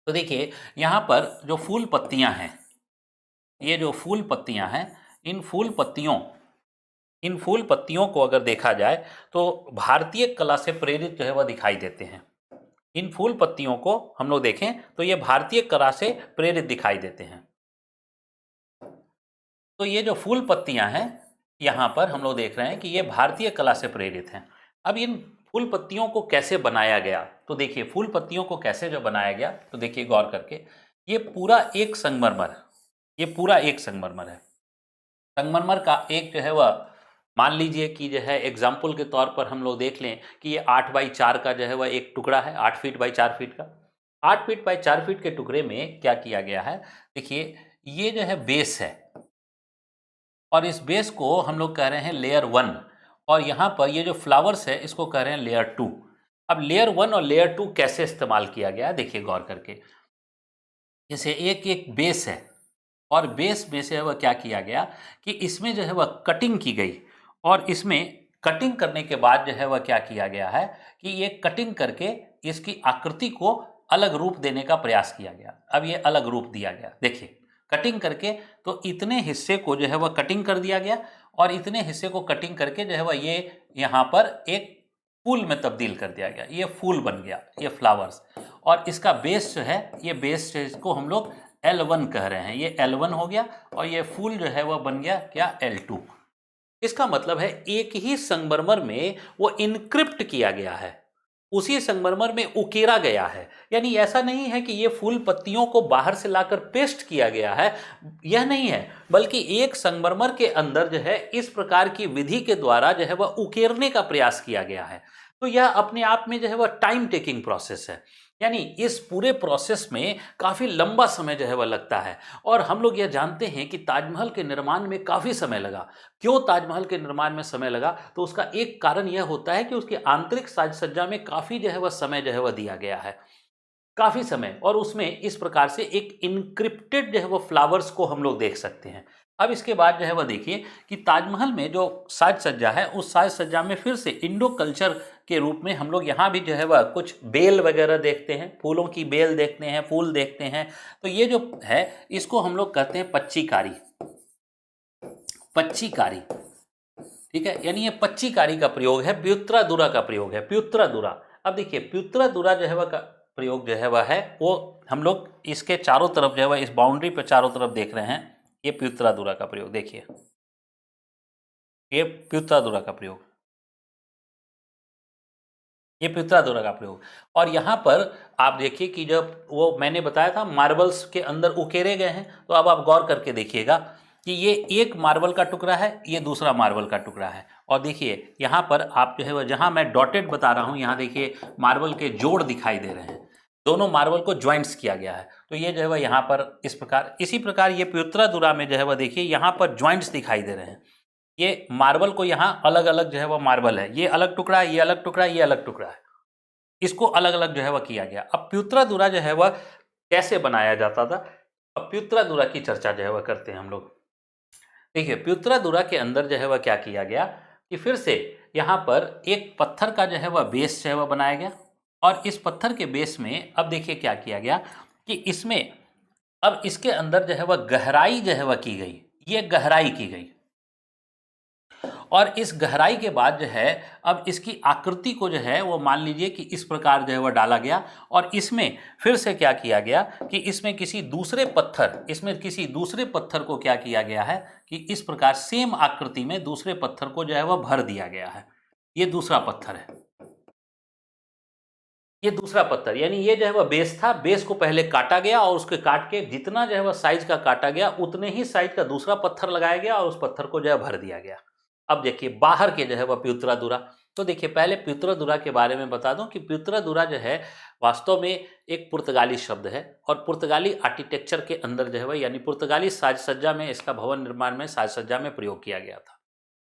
तो देखिए यहाँ पर जो फूल पत्तियाँ हैं, ये जो फूल पत्तियाँ हैं, इन फूल पत्तियों को अगर देखा जाए तो भारतीय कला से प्रेरित जो है वह दिखाई देते हैं। इन फूल पत्तियों को हम लोग देखें तो ये भारतीय कला से प्रेरित दिखाई देते हैं। तो ये जो फूल पत्तियां हैं, यहाँ पर हम लोग देख रहे हैं कि ये भारतीय कला से प्रेरित हैं। अब इन फूल पत्तियों को कैसे बनाया गया, तो देखिए फूल पत्तियों को कैसे जो बनाया गया, तो देखिए गौर करके, ये पूरा एक संगमरमर, ये पूरा एक संगमरमर है। संगमरमर का एक जो है वह, मान लीजिए कि जो है एग्जाम्पल के तौर पर हम लोग देख लें कि ये 8x4 का जो है वह एक टुकड़ा है, 8 फीट बाई 4 फीट का। 8 फीट बाई 4 फीट के टुकड़े में क्या किया गया है, देखिए ये जो है बेस है, और इस बेस को हम लोग कह रहे हैं लेयर 1, और यहाँ पर ये जो फ्लावर्स है इसको कह रहे हैं लेयर 2। अब लेयर 1 और लेयर 2 कैसे इस्तेमाल किया गया है, देखिए गौर करके, जैसे एक एक बेस है, और बेस में से वह क्या किया गया कि इसमें जो है वह कटिंग की गई, और इसमें कटिंग करने के बाद जो है वह क्या किया गया है कि ये कटिंग करके इसकी आकृति को अलग रूप देने का प्रयास किया गया। अब ये अलग रूप दिया गया, देखिए कटिंग करके, तो इतने हिस्से को जो है वह कटिंग कर दिया गया, और इतने हिस्से को कटिंग करके जो है वह ये यहाँ पर एक फूल में तब्दील कर दिया गया, ये फूल बन गया, ये फ्लावर्स। और इसका बेस जो है, ये बेस जो इसको हम लोग L1 कह रहे हैं, ये L1 हो गया, और ये फूल जो है वह बन गया क्या, L2। इसका मतलब है एक ही संगमरमर में वो इनक्रिप्ट किया गया है, उसी संगमरमर में उकेरा गया है। यानी ऐसा नहीं है कि ये फूल पत्तियों को बाहर से लाकर पेस्ट किया गया है, यह नहीं है, बल्कि एक संगमरमर के अंदर जो है इस प्रकार की विधि के द्वारा जो है वह उकेरने का प्रयास किया गया है। तो यह अपने आप में जो है वह टाइम टेकिंग प्रोसेस है, यानी इस पूरे प्रोसेस में काफ़ी लंबा समय जो है वह लगता है। और हम लोग यह जानते हैं कि ताजमहल के निर्माण में काफ़ी समय लगा। क्यों ताजमहल के निर्माण में समय लगा, तो उसका एक कारण यह होता है कि उसकी आंतरिक साज सज्जा में काफ़ी जो है वह समय जो है वह दिया गया है, काफ़ी समय, और उसमें इस प्रकार से एक इनक्रिप्टेड जो है वो फ्लावर्स को हम लोग देख सकते हैं। अब इसके बाद जो है वह देखिए कि ताजमहल में जो साज सज्जा है, उस साज सज्जा में फिर से इंडो कल्चर के रूप में हम लोग यहाँ भी जो है वह कुछ बेल वगैरह देखते हैं, फूलों की बेल देखते हैं, फूल देखते हैं। तो ये जो है इसको हम लोग कहते हैं पच्चीकारी, पच्चीकारी, ठीक है, यानी ये पच्चीकारी का प्रयोग है, प्युत्रादुरा का प्रयोग है, प्युत्रादुरा। अब देखिए प्युत्रादुरा जो है वह का प्रयोग जो है वह है, वो हम लोग इसके चारों तरफ जो है वह इस बाउंड्री पे चारों तरफ देख रहे हैं, ये प्युत्रादुरा का प्रयोग देखिए, ये प्युत्रादुरा का प्रयोग, ये प्युत्रादुरा का प्रयोग। और यहाँ पर आप देखिए कि जब वो मैंने बताया था मार्बल्स के अंदर उकेरे गए हैं, तो अब आप गौर करके देखिएगा कि ये एक मार्बल का टुकड़ा है, ये दूसरा मार्बल का टुकड़ा है। और देखिए यहाँ पर आप जो है वह, जहाँ मैं डॉटेड बता रहा हूँ, यहाँ देखिए मार्बल के जोड़ दिखाई दे रहे हैं, दोनों मार्बल को ज्वाइंट्स किया गया है। तो ये जो है वह यहाँ पर इस प्रकार, इसी प्रकार ये प्युत्रादुरा में जो है वह देखिए यहाँ पर ज्वाइंट्स दिखाई दे रहे हैं। ये मार्बल को यहाँ अलग अलग जो है वह मार्बल है, ये अलग टुकड़ा है, ये अलग टुकड़ा है, ये अलग टुकड़ा है, इसको अलग अलग जो है वह किया गया। अब प्युत्रादुरा जो है वह कैसे बनाया जाता था, अब प्युत्रादुरा की चर्चा जो है वह करते हैं हम लोग। देखिए प्युत्रादुरा के अंदर जो है वह क्या किया गया कि फिर से यहाँ पर एक पत्थर का जो है वह बेस जो है वह बनाया गया, और इस पत्थर के बेस में अब देखिए क्या किया गया कि इसमें अब इसके अंदर जो है वह गहराई जो है वह की गई, ये गहराई की गई, और इस गहराई के बाद जो है अब इसकी आकृति को जो है वो मान लीजिए कि इस प्रकार जो है वह डाला गया, और इसमें फिर से क्या किया गया कि इसमें किसी दूसरे पत्थर, इसमें किसी दूसरे पत्थर को क्या किया गया है कि इस प्रकार सेम आकृति में दूसरे पत्थर को जो है वह भर दिया गया है। ये दूसरा पत्थर है, ये दूसरा पत्थर, यानी ये जो है वह बेस था, बेस को पहले काटा गया, और उसके काट के जितना जो है वह साइज का काटा गया उतने ही साइज का दूसरा पत्थर लगाया गया, और उस पत्थर को जो है भर दिया गया। अब देखिए बाहर के जो है वह प्युत्रादुरा, तो देखिए पहले प्युत्रादुरा के बारे में बता दूं कि प्युत्रादुरा जो है वास्तव में एक पुर्तगाली शब्द है, और पुर्तगाली आर्किटेक्चर के अंदर जो है वह, यानी पुर्तगाली साज सज्जा में, इसका भवन निर्माण में, साज सज्जा में प्रयोग किया गया था।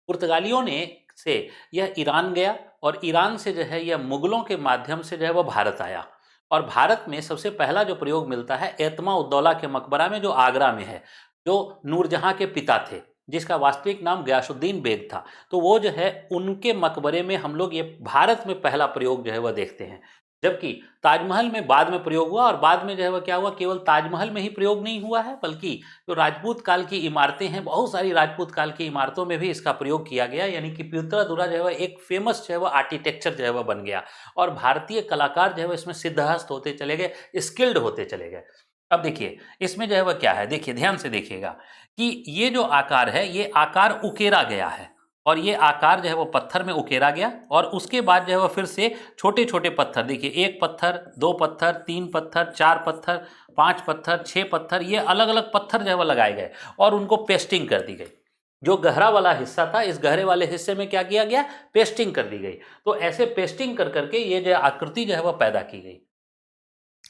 पुर्तगालियों ने से यह ईरान गया, और ईरान से जो है यह मुगलों के माध्यम से जो है वह भारत आया, और भारत में सबसे पहला जो प्रयोग मिलता है एतमा उद्दौला के मकबरा में, जो आगरा में है, जो नूरजहां के पिता थे, जिसका वास्तविक नाम गयासुद्दीन बेग था। तो वो जो है उनके मकबरे में हम लोग ये भारत में पहला प्रयोग जो है वह देखते हैं, जबकि ताजमहल में बाद में प्रयोग हुआ, और बाद में जो है वह क्या हुआ, केवल ताजमहल में ही प्रयोग नहीं हुआ है, बल्कि जो राजपूत काल की इमारतें हैं, बहुत सारी राजपूत काल की इमारतों में भी इसका प्रयोग किया गया। यानी कि प्युत्रादुरा जो है वह एक फेमस जो है वह आर्किटेक्चर जो है वह बन गया, और भारतीय कलाकार जो है वह इसमें सिद्धहस्त होते चले गए, स्किल्ड होते चले गए। अब देखिए इसमें जो है वह क्या है, देखिए ध्यान से देखिएगा कि ये जो आकार है ये आकार उकेरा गया है और ये आकार जो है वो पत्थर में उकेरा गया और उसके बाद जो है वो फिर से छोटे छोटे पत्थर, देखिए एक पत्थर, दो पत्थर, तीन पत्थर, चार पत्थर, पांच पत्थर, छह पत्थर, ये अलग अलग पत्थर जो है वो लगाए गए और उनको पेस्टिंग कर दी गई। जो गहरा वाला हिस्सा था इस गहरे वाले हिस्से में क्या किया गया, पेस्टिंग कर दी गई। तो ऐसे पेस्टिंग कर करके ये जो आकृति जो है वह पैदा की गई।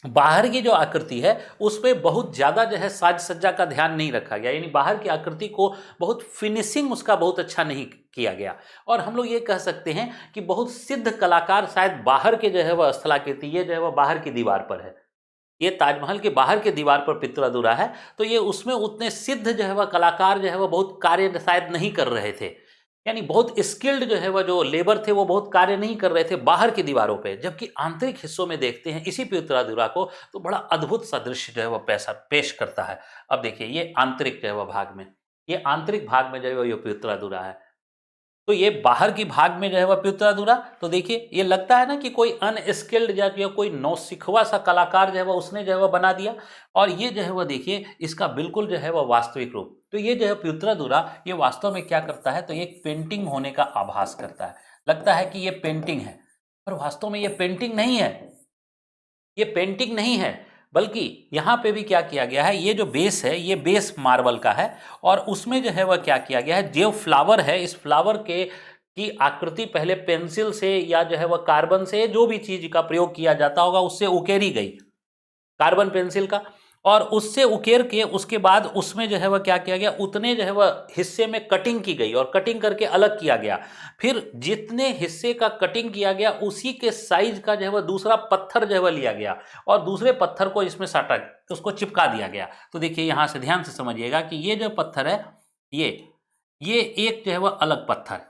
बाहर की जो आकृति है उसमें बहुत ज्यादा जो है साज सज्जा का ध्यान नहीं रखा गया, यानी बाहर की आकृति को बहुत फिनिशिंग उसका बहुत अच्छा नहीं किया गया। और हम लोग ये कह सकते हैं कि बहुत सिद्ध कलाकार शायद बाहर के जो है वह स्थलाकृति, ये जो है वह बाहर की दीवार पर है, ये ताजमहल के बाहर के दीवार पर पित्तरादुरा है। तो ये उसमें उतने सिद्ध जो है वह कलाकार जो है वह बहुत कार्य शायद नहीं कर रहे थे, यानी बहुत स्किल्ड जो है वह जो लेबर थे वो बहुत कार्य नहीं कर रहे थे बाहर की दीवारों पे। जबकि आंतरिक हिस्सों में देखते हैं इसी पित्तरादुरा को तो बड़ा अद्भुत सा दृश्य जो है वह पैसा पेश करता है। अब देखिए ये आंतरिक जो है वह भाग में, ये आंतरिक भाग में जो है वह ये पित्तरादुरा है। तो ये बाहर की भाग में जो है वह पित्तरादुरा, तो देखिए ये लगता है ना कि कोई अनस्किल्ड या कोई नौसिखवा सा कलाकार जो है वह उसने जो है वह बना दिया। और ये जो है वह देखिए इसका बिल्कुल जो है वह वास्तविक रूप। तो ये जो है पित्तरादुरा ये वास्तव में क्या करता है, तो ये एक पेंटिंग होने का आभास करता है, लगता है कि ये पेंटिंग है, पर वास्तव में ये पेंटिंग नहीं है, ये पेंटिंग नहीं है। बल्कि यहाँ पे भी क्या किया गया है, ये जो बेस है ये बेस मार्बल का है और उसमें जो है वह क्या किया गया है, जो फ्लावर है इस फ्लावर के की आकृति पहले पेंसिल से या जो है वह कार्बन से, जो भी चीज का प्रयोग किया जाता होगा उससे उकेरी गई, कार्बन पेंसिल का, और उससे उकेर के उसके बाद उसमें जो है वह क्या किया गया, उतने जो है वह हिस्से में कटिंग की गई और कटिंग करके अलग किया गया। फिर जितने हिस्से का कटिंग किया गया उसी के साइज का जो है वह दूसरा पत्थर जो है वह लिया गया और दूसरे पत्थर को इसमें साटा, उसको चिपका दिया गया। तो देखिए यहां से ध्यान से समझिएगा कि ये जो पत्थर है ये एक जो है वह अलग पत्थर,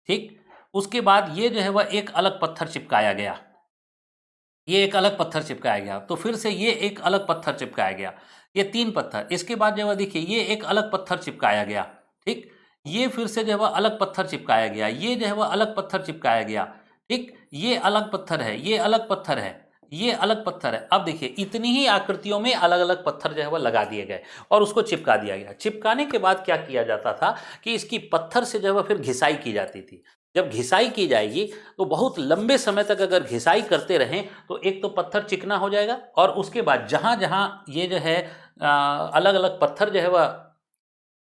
ठीक, उसके बाद ये जो है वह एक अलग पत्थर चिपकाया गया, ये एक अलग पत्थर चिपकाया गया, तो फिर से ये एक अलग पत्थर चिपकाया गया, ये तीन पत्थर, इसके बाद जो है देखिए ये एक अलग पत्थर चिपकाया गया, ठीक, ये फिर से जो है वह अलग पत्थर चिपकाया गया, ये जो है वह अलग पत्थर चिपकाया गया, ठीक, ये अलग पत्थर है, ये अलग पत्थर है, ये अलग पत्थर है। अब देखिए इतनी ही आकृतियों में अलग अलग पत्थर जो है वह लगा दिए गए और उसको चिपका दिया गया। चिपकाने के बाद क्या किया जाता था कि इसकी पत्थर से जो है वह फिर घिसाई की जाती थी। जब घिसाई की जाएगी तो बहुत लंबे समय तक अगर घिसाई करते रहें तो एक तो पत्थर चिकना हो जाएगा और उसके बाद जहां जहां ये जो है अलग अलग पत्थर जो है वह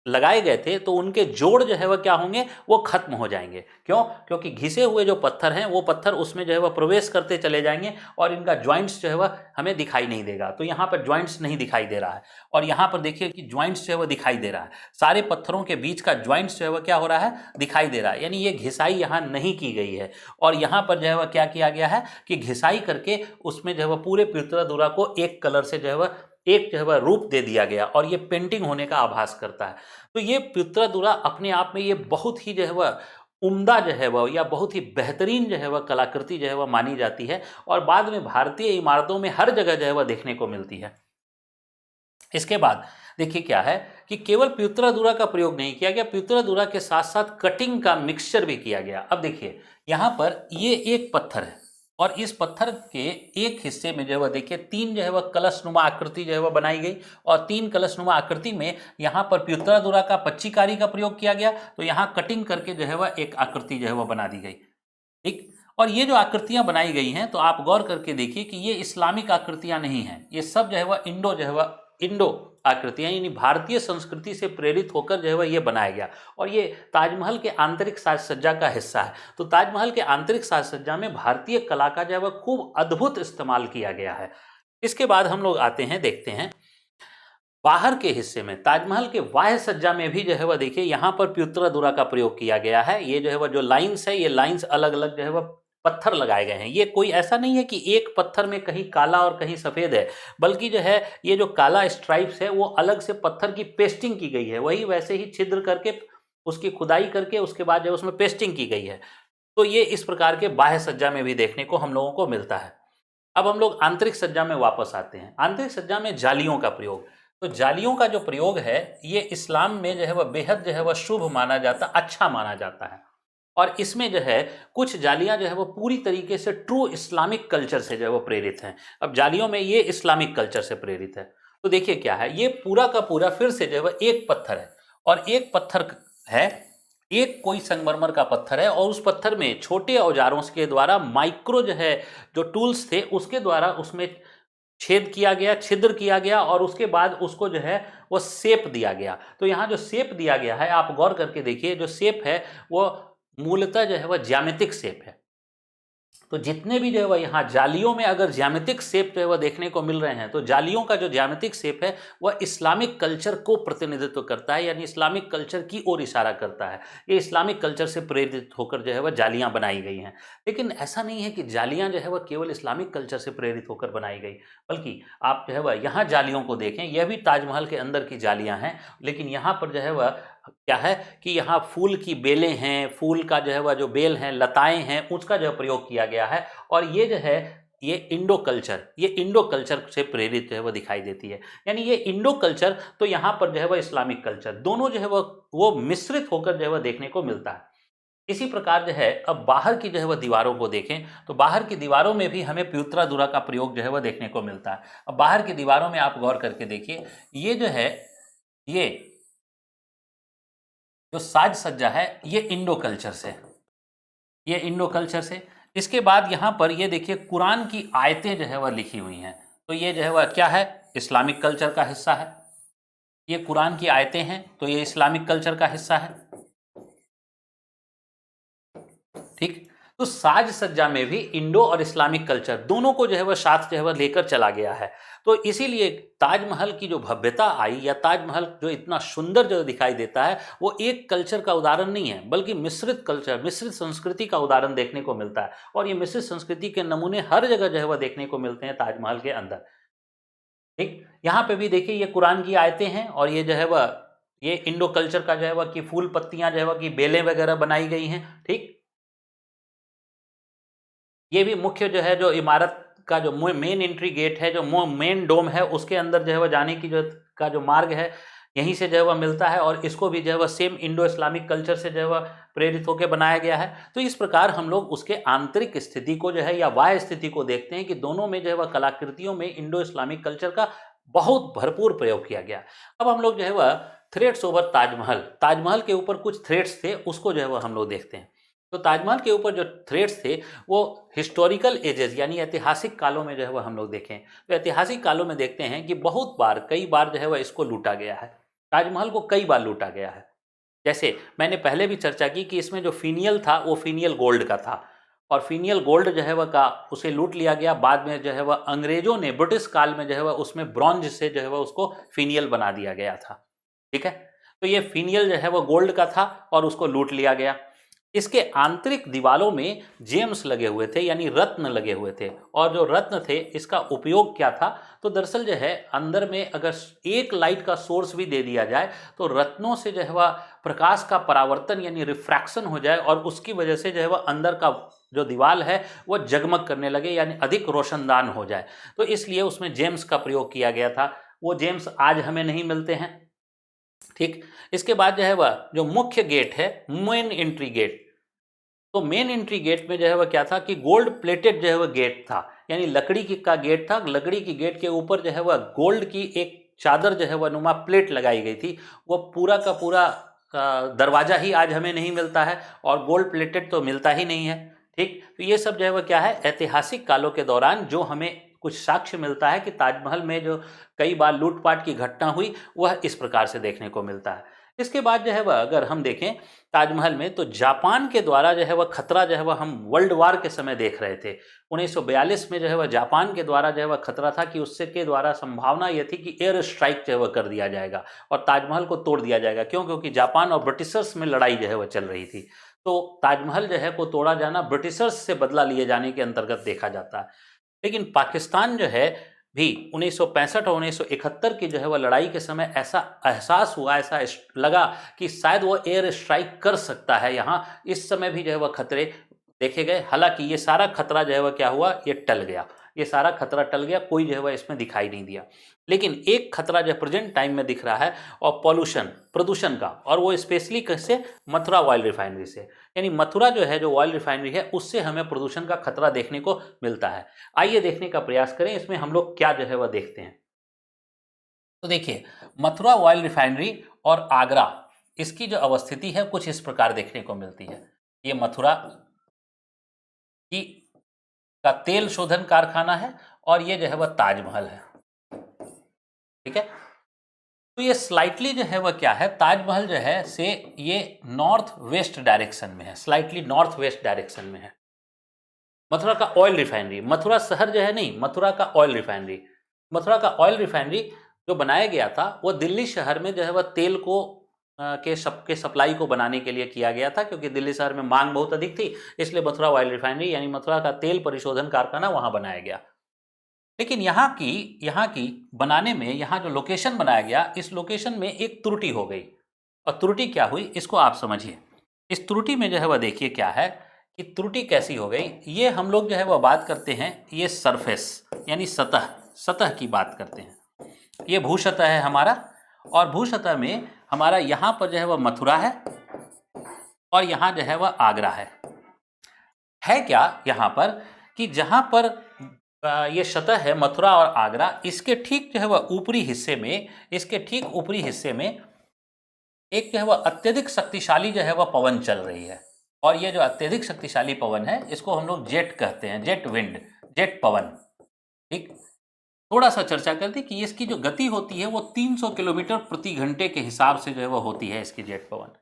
लगाए गए थे तो उनके जोड़ जो है वह क्या होंगे, वो खत्म हो जाएंगे। क्यों? क्योंकि घिसे हुए जो पत्थर हैं वो पत्थर उसमें जो है वह प्रवेश करते चले जाएंगे और इनका ज्वाइंट्स जो है वह हमें दिखाई नहीं देगा। तो यहाँ पर ज्वाइंट्स नहीं दिखाई दे रहा है और यहाँ पर देखिए कि ज्वाइंट्स जो है वह दिखाई दे रहा है, सारे पत्थरों के बीच का ज्वाइंट्स जो है वह क्या हो रहा है, दिखाई दे रहा है, यानी ये घिसाई यहाँ नहीं की गई है। और यहाँ पर जो है वह क्या किया गया है कि घिसाई करके उसमें जो है वह पूरे पित्तरादुरा को एक कलर से जो है वह एक जो है वह रूप दे दिया गया और ये पेंटिंग होने का आभास करता है। तो ये पित्तरादुरा अपने आप में ये बहुत ही जो है वह उम्दा जो है वह या बहुत ही बेहतरीन जो है वह कलाकृति जो है वह मानी जाती है और बाद में भारतीय इमारतों में हर जगह जो है वह देखने को मिलती है। इसके बाद देखिए क्या है कि केवल पित्तरादुरा का प्रयोग नहीं किया गया, पित्तरादुरा के साथ साथ कटिंग का मिक्सचर भी किया गया। अब देखिए यहाँ पर ये एक पत्थर है और इस पत्थर के एक हिस्से में जो है वह देखिए तीन जो है वह कलशनुमा आकृति जो है वह बनाई गई और तीन कलशनुमा आकृति में यहाँ पर पित्तरादुरा का पच्चीकारी का प्रयोग किया गया। तो यहाँ कटिंग करके जो है वह एक आकृति जो है वह बना दी गई, ठीक। और ये जो आकृतियां बनाई गई हैं तो आप गौर करके देखिए कि ये इस्लामिक आकृतियां नहीं हैं, ये सब जो है वह इंडो जो है वह इंडो आकृतियां यानी भारतीय संस्कृति से प्रेरित होकर जो है वह ये बनाया गया और ये ताजमहल के आंतरिक साज सज्जा का हिस्सा है। तो ताजमहल के आंतरिक साज सज्जा में भारतीय कला का जो है वह खूब अद्भुत इस्तेमाल किया गया है। इसके बाद हम लोग आते हैं, देखते हैं बाहर के हिस्से में, ताजमहल के बाह्य सज्जा में भी जो है वह देखिए यहाँ पर पित्तरादुरा का प्रयोग किया गया है। ये जो है वह जो लाइंस है ये लाइंस अलग अलग जो है वह पत्थर लगाए गए हैं। ये कोई ऐसा नहीं है कि एक पत्थर में कहीं काला और कहीं सफेद है, बल्कि जो है ये जो काला स्ट्राइप्स है वो अलग से पत्थर की पेस्टिंग की गई है, वही वैसे ही छिद्र करके उसकी खुदाई करके उसके बाद जो उसमें पेस्टिंग की गई है। तो ये इस प्रकार के बाह्य सज्जा में भी देखने को हम लोगों को मिलता है। अब हम लोग आंतरिक सज्जा में वापस आते हैं। आंतरिक सज्जा में जालियों का प्रयोग, तो जालियों का जो प्रयोग है ये इस्लाम में जो है वह बेहद जो है वह शुभ माना जाता, अच्छा माना जाता है। और इसमें जो है कुछ जालियां जो है वो पूरी तरीके से ट्रू इस्लामिक कल्चर से जो है वो प्रेरित हैं। अब जालियों में ये इस्लामिक कल्चर से प्रेरित है तो देखिए क्या है, ये पूरा का पूरा फिर से जो है वह एक पत्थर है, और एक पत्थर है, एक कोई संगमरमर का पत्थर है, और उस पत्थर में छोटे औजारों के द्वारा माइक्रो जो है, जो टूल्स थे उसके द्वारा उसमें छेद किया गया, छिद्र किया गया, और उसके बाद उसको जो है वो शेप दिया गया। तो यहाँ जो शेप दिया गया है, आप गौर करके देखिए, जो शेप है वो मूलतः जो है वह ज्यामितिक शेप है। तो जितने भी जो है वह यहाँ जालियों में अगर ज्यामितिक शेप जो है वह देखने को मिल रहे हैं, तो जालियों का जो ज्यामितिक शेप है वह इस्लामिक कल्चर को प्रतिनिधित्व करता है, यानी इस्लामिक कल्चर की ओर इशारा करता है। ये इस्लामिक कल्चर से प्रेरित होकर जो है वह जालियाँ बनाई गई हैं। लेकिन ऐसा नहीं है कि जालियाँ जो है वह केवल इस्लामिक कल्चर से प्रेरित होकर बनाई गई, बल्कि आप जो है वह यहाँ जालियों को देखें, यह भी ताजमहल के अंदर की जालियाँ हैं, लेकिन यहाँ पर जो है वह क्या है कि यहाँ फूल की बेलें हैं, फूल का जो है वह जो बेल हैं, लताएं हैं, उसका जो प्रयोग किया गया है। और ये जो है ये इंडो कल्चर से प्रेरित जो है वह दिखाई देती है। यानी ये इंडो कल्चर तो यहाँ पर जो है वह इस्लामिक कल्चर, दोनों जो है वो मिश्रित होकर जो है वह देखने को मिलता है। इसी प्रकार जो है अब बाहर की जो है वह दीवारों को देखें, तो बाहर की दीवारों में भी हमें प्यूत्रा दुरा का प्रयोग जो है वह देखने को मिलता है। अब बाहर की दीवारों में आप गौर करके देखिए, ये जो है ये जो साज सज्जा है ये इंडो कल्चर से, ये इंडो कल्चर से। इसके बाद यहाँ पर ये देखिए कुरान की आयतें जो है वह लिखी हुई हैं, तो ये जो है वह क्या है, इस्लामिक कल्चर का हिस्सा है। ये कुरान की आयतें हैं, तो ये इस्लामिक कल्चर का हिस्सा है। ठीक, तो साज सज्जा में भी इंडो और इस्लामिक कल्चर दोनों को जो है वह साथ जो है वह लेकर चला गया है। तो इसीलिए ताजमहल की जो भव्यता आई, या ताजमहल जो इतना सुंदर जो दिखाई देता है, वो एक कल्चर का उदाहरण नहीं है, बल्कि मिश्रित कल्चर, मिश्रित संस्कृति का उदाहरण देखने को मिलता है। और ये मिश्रित संस्कृति के नमूने हर जगह जो है वह देखने को मिलते हैं ताजमहल के अंदर। ठीक, यहाँ पे भी देखिए ये कुरान की आयतें हैं, और ये जो है वह ये इंडो कल्चर का जो है वह की फूल पत्तियां जो है वह की बेलें वगैरह बनाई गई हैं। ठीक, ये भी मुख्य जो है जो इमारत का जो मेन एंट्री गेट है, जो मेन डोम है, उसके अंदर जो है वह जाने की जो मार्ग है, यहीं से जो है वह मिलता है, और इसको भी जो है वह सेम इंडो इस्लामिक कल्चर से जो है वह प्रेरित होकर बनाया गया है। तो इस प्रकार हम लोग उसके आंतरिक स्थिति को जो है या बाह्य स्थिति को देखते हैं कि दोनों में जो है वह कलाकृतियों में इंडो इस्लामिक कल्चर का बहुत भरपूर प्रयोग किया गया। अब हम लोग जो है वह थ्रेड्स ओवर ताजमहल, ताजमहल के ऊपर कुछ थ्रेड्स थे उसको जो है वह हम लोग देखते हैं। तो ताजमहल के ऊपर जो थ्रेड्स थे वो हिस्टोरिकल एजेस यानी ऐतिहासिक कालों में जो है वह हम लोग देखें, तो ऐतिहासिक कालों में देखते हैं कि बहुत बार, कई बार जो है वह इसको लूटा गया है, ताजमहल को कई बार लूटा गया है। जैसे मैंने पहले भी चर्चा की कि इसमें जो फीनियल था वो फीनियल गोल्ड का था, और फीनियल गोल्ड जो है वह का उसे लूट लिया गया। बाद में जो है वह अंग्रेजों ने ब्रिटिश काल में जो है वह उसमें ब्रॉन्ज से जो है वह उसको फीनियल बना दिया गया था। ठीक है, तो ये फीनियल जो है वह गोल्ड का था और उसको लूट लिया गया। इसके आंतरिक दीवालों में जेम्स लगे हुए थे, यानी रत्न लगे हुए थे, और जो रत्न थे इसका उपयोग क्या था, तो दरअसल जो है अंदर में अगर एक लाइट का सोर्स भी दे दिया जाए तो रत्नों से जो है वह प्रकाश का परावर्तन यानी रिफ्रैक्शन हो जाए, और उसकी वजह से जो है वह अंदर का जो दीवार है वह जगमग करने लगे, यानी अधिक रोशनदान हो जाए। तो इसलिए उसमें जेम्स का प्रयोग किया गया था। वो जेम्स आज हमें नहीं मिलते हैं। ठीक, इसके बाद जो है वह जो मुख्य गेट है, मेन एंट्री गेट, तो मेन एंट्री गेट में जो है वह क्या था कि गोल्ड प्लेटेड जो है वह गेट था, यानी लकड़ी की का गेट था। लकड़ी की गेट के ऊपर जो है वह गोल्ड की एक चादर जो है वह नुमा प्लेट लगाई गई थी। वो पूरा का पूरा दरवाजा ही आज हमें नहीं मिलता है, और गोल्ड प्लेटेड तो मिलता ही नहीं है। ठीक, तो ये सब जो है वह क्या है, ऐतिहासिक कालों के दौरान जो हमें कुछ साक्ष्य मिलता है कि ताजमहल में जो कई बार लूटपाट की घटना हुई वह इस प्रकार से देखने को मिलता है। इसके बाद जो है वह अगर हम देखें ताजमहल में, तो जापान के द्वारा जो है वह खतरा जो है वह हम वर्ल्ड वार के समय देख रहे थे। 1942 में जो है वह जापान के द्वारा जो है वह खतरा था कि उससे के द्वारा संभावना यह थी कि एयर स्ट्राइक जो है वह कर दिया जाएगा और ताजमहल को तोड़ दिया जाएगा। क्यों? क्योंकि जापान और ब्रिटिशर्स में लड़ाई जो है वह चल रही थी। तो ताजमहल जो है को तोड़ा जाना ब्रिटिशर्स से बदला लिए जाने के अंतर्गत देखा जाता है। लेकिन पाकिस्तान जो है भी 1965 और 1971 की जो है वह लड़ाई के समय ऐसा एहसास हुआ, ऐसा लगा कि शायद वो एयर स्ट्राइक कर सकता है यहाँ। इस समय भी जो है वह खतरे देखे गए। हालांकि ये सारा खतरा जो है वह क्या हुआ, ये टल गया, ये सारा खतरा टल गया, कोई जो है वह इसमें दिखाई नहीं दिया। लेकिन एक खतरा जो प्रेजेंट टाइम में दिख रहा है और पॉल्यूशन, प्रदूषण का, और वो स्पेशली कैसे, मथुरा ऑयल रिफाइनरी से। यानी मथुरा जो है जो ऑयल रिफाइनरी है उससे हमें प्रदूषण का खतरा देखने को मिलता है। आइए देखने का प्रयास करें इसमें हम लोग क्या जो है वह देखते हैं। तो देखिए, मथुरा ऑयल रिफाइनरी और आगरा, इसकी जो अवस्थिति है कुछ इस प्रकार देखने को मिलती है। ये मथुरा की का तेल शोधन कारखाना है और ये जो है वह ताजमहल है। ठीक है, तो ये स्लाइटली जो है वह क्या है, ताजमहल जो है से ये नॉर्थ वेस्ट डायरेक्शन में है, स्लाइटली नॉर्थ वेस्ट डायरेक्शन में है। मथुरा का ऑयल रिफाइनरी, मथुरा शहर जो है नहीं, मथुरा का ऑयल रिफाइनरी, मथुरा का ऑयल रिफाइनरी जो बनाया गया था वो दिल्ली शहर में जो है वह तेल को के सप्लाई को बनाने के लिए किया गया था, क्योंकि दिल्ली शहर में मांग बहुत अधिक थी, इसलिए मथुरा ऑयल रिफाइनरी यानी मथुरा का तेल परिशोधन कारखाना वहां बनाया गया। लेकिन यहाँ की बनाने में, यहाँ जो लोकेशन बनाया गया, इस लोकेशन में एक त्रुटि हो गई। और त्रुटि क्या हुई इसको आप समझिए। इस त्रुटि में जो है वह देखिए क्या है कि त्रुटि कैसी हो गई। ये हम लोग जो है वह बात करते हैं, ये सरफेस यानी सतह, सतह की बात करते हैं। ये भूसतह है हमारा, और भूसतह में हमारा यहाँ पर जो है वह मथुरा है और यहाँ जो है वह आगरा है। क्या यहाँ पर कि जहाँ पर ये सतह है मथुरा और आगरा, इसके ठीक जो है वह ऊपरी हिस्से में, इसके ठीक ऊपरी हिस्से में एक जो है वह अत्यधिक शक्तिशाली जो है वह पवन चल रही है। और ये जो अत्यधिक शक्तिशाली पवन है इसको हम लोग जेट कहते हैं, जेट विंड, जेट पवन। ठीक, थोड़ा सा चर्चा करते कि इसकी जो गति होती है वो 300 किलोमीटर प्रति घंटे के हिसाब से जो है वह होती है इसकी जेट पवन।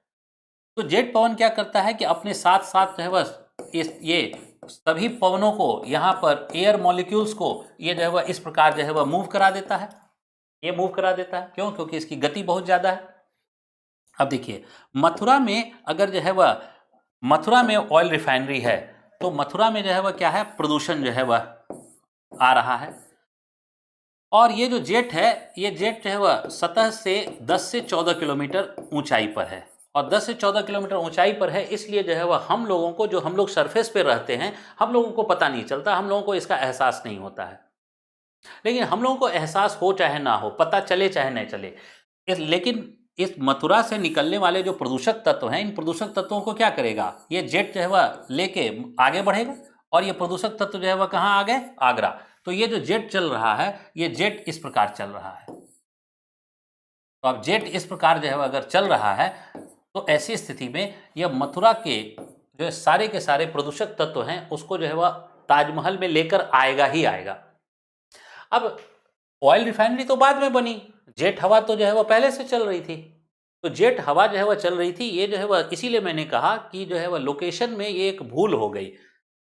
तो जेट पवन क्या करता है कि अपने साथ साथ जो है वह ये सभी पवनों को, यहाँ पर एयर मॉलिक्यूल्स को ये जो है वह इस प्रकार जो है वह मूव करा देता है। ये मूव करा देता है क्यों? क्योंकि इसकी गति बहुत ज़्यादा है। अब देखिए, मथुरा में अगर जो है वह, मथुरा में ऑयल रिफाइनरी है तो मथुरा में जो है वह क्या है, प्रदूषण जो है वह आ रहा है। और ये जो जेट है, ये जेट जो है वह सतह से 10 से 14 किलोमीटर ऊंचाई पर है। और 10 से 14 किलोमीटर ऊंचाई पर है, इसलिए जो है वह हम लोगों को, जो हम लोग सरफेस पे रहते हैं, हम लोगों को पता नहीं चलता, हम लोगों को इसका एहसास नहीं होता है। लेकिन हम लोगों को एहसास हो चाहे ना हो, पता चले चाहे नहीं चले, लेकिन इस मथुरा से निकलने वाले जो प्रदूषक तत्व हैं, इन प्रदूषक तत्वों को क्या करेगा, ये जेट जो है वह लेके आगे बढ़ेगा। और ये प्रदूषक तत्व जो है वह कहाँ आ गए, आगरा। तो ये जो जेट चल रहा है, ये जेट इस प्रकार चल रहा है। तो अब जेट इस प्रकार जो है अगर चल रहा है, तो ऐसी स्थिति में यह मथुरा के जो सारे के सारे प्रदूषक तत्व हैं उसको जो है वह ताजमहल में लेकर आएगा ही आएगा। अब ऑयल रिफाइनरी तो बाद में बनी, जेट हवा तो जो है वह पहले से चल रही थी। तो जेट हवा जो है वह चल रही थी, ये जो है वह, इसीलिए मैंने कहा कि जो है वह लोकेशन में ये एक भूल हो गई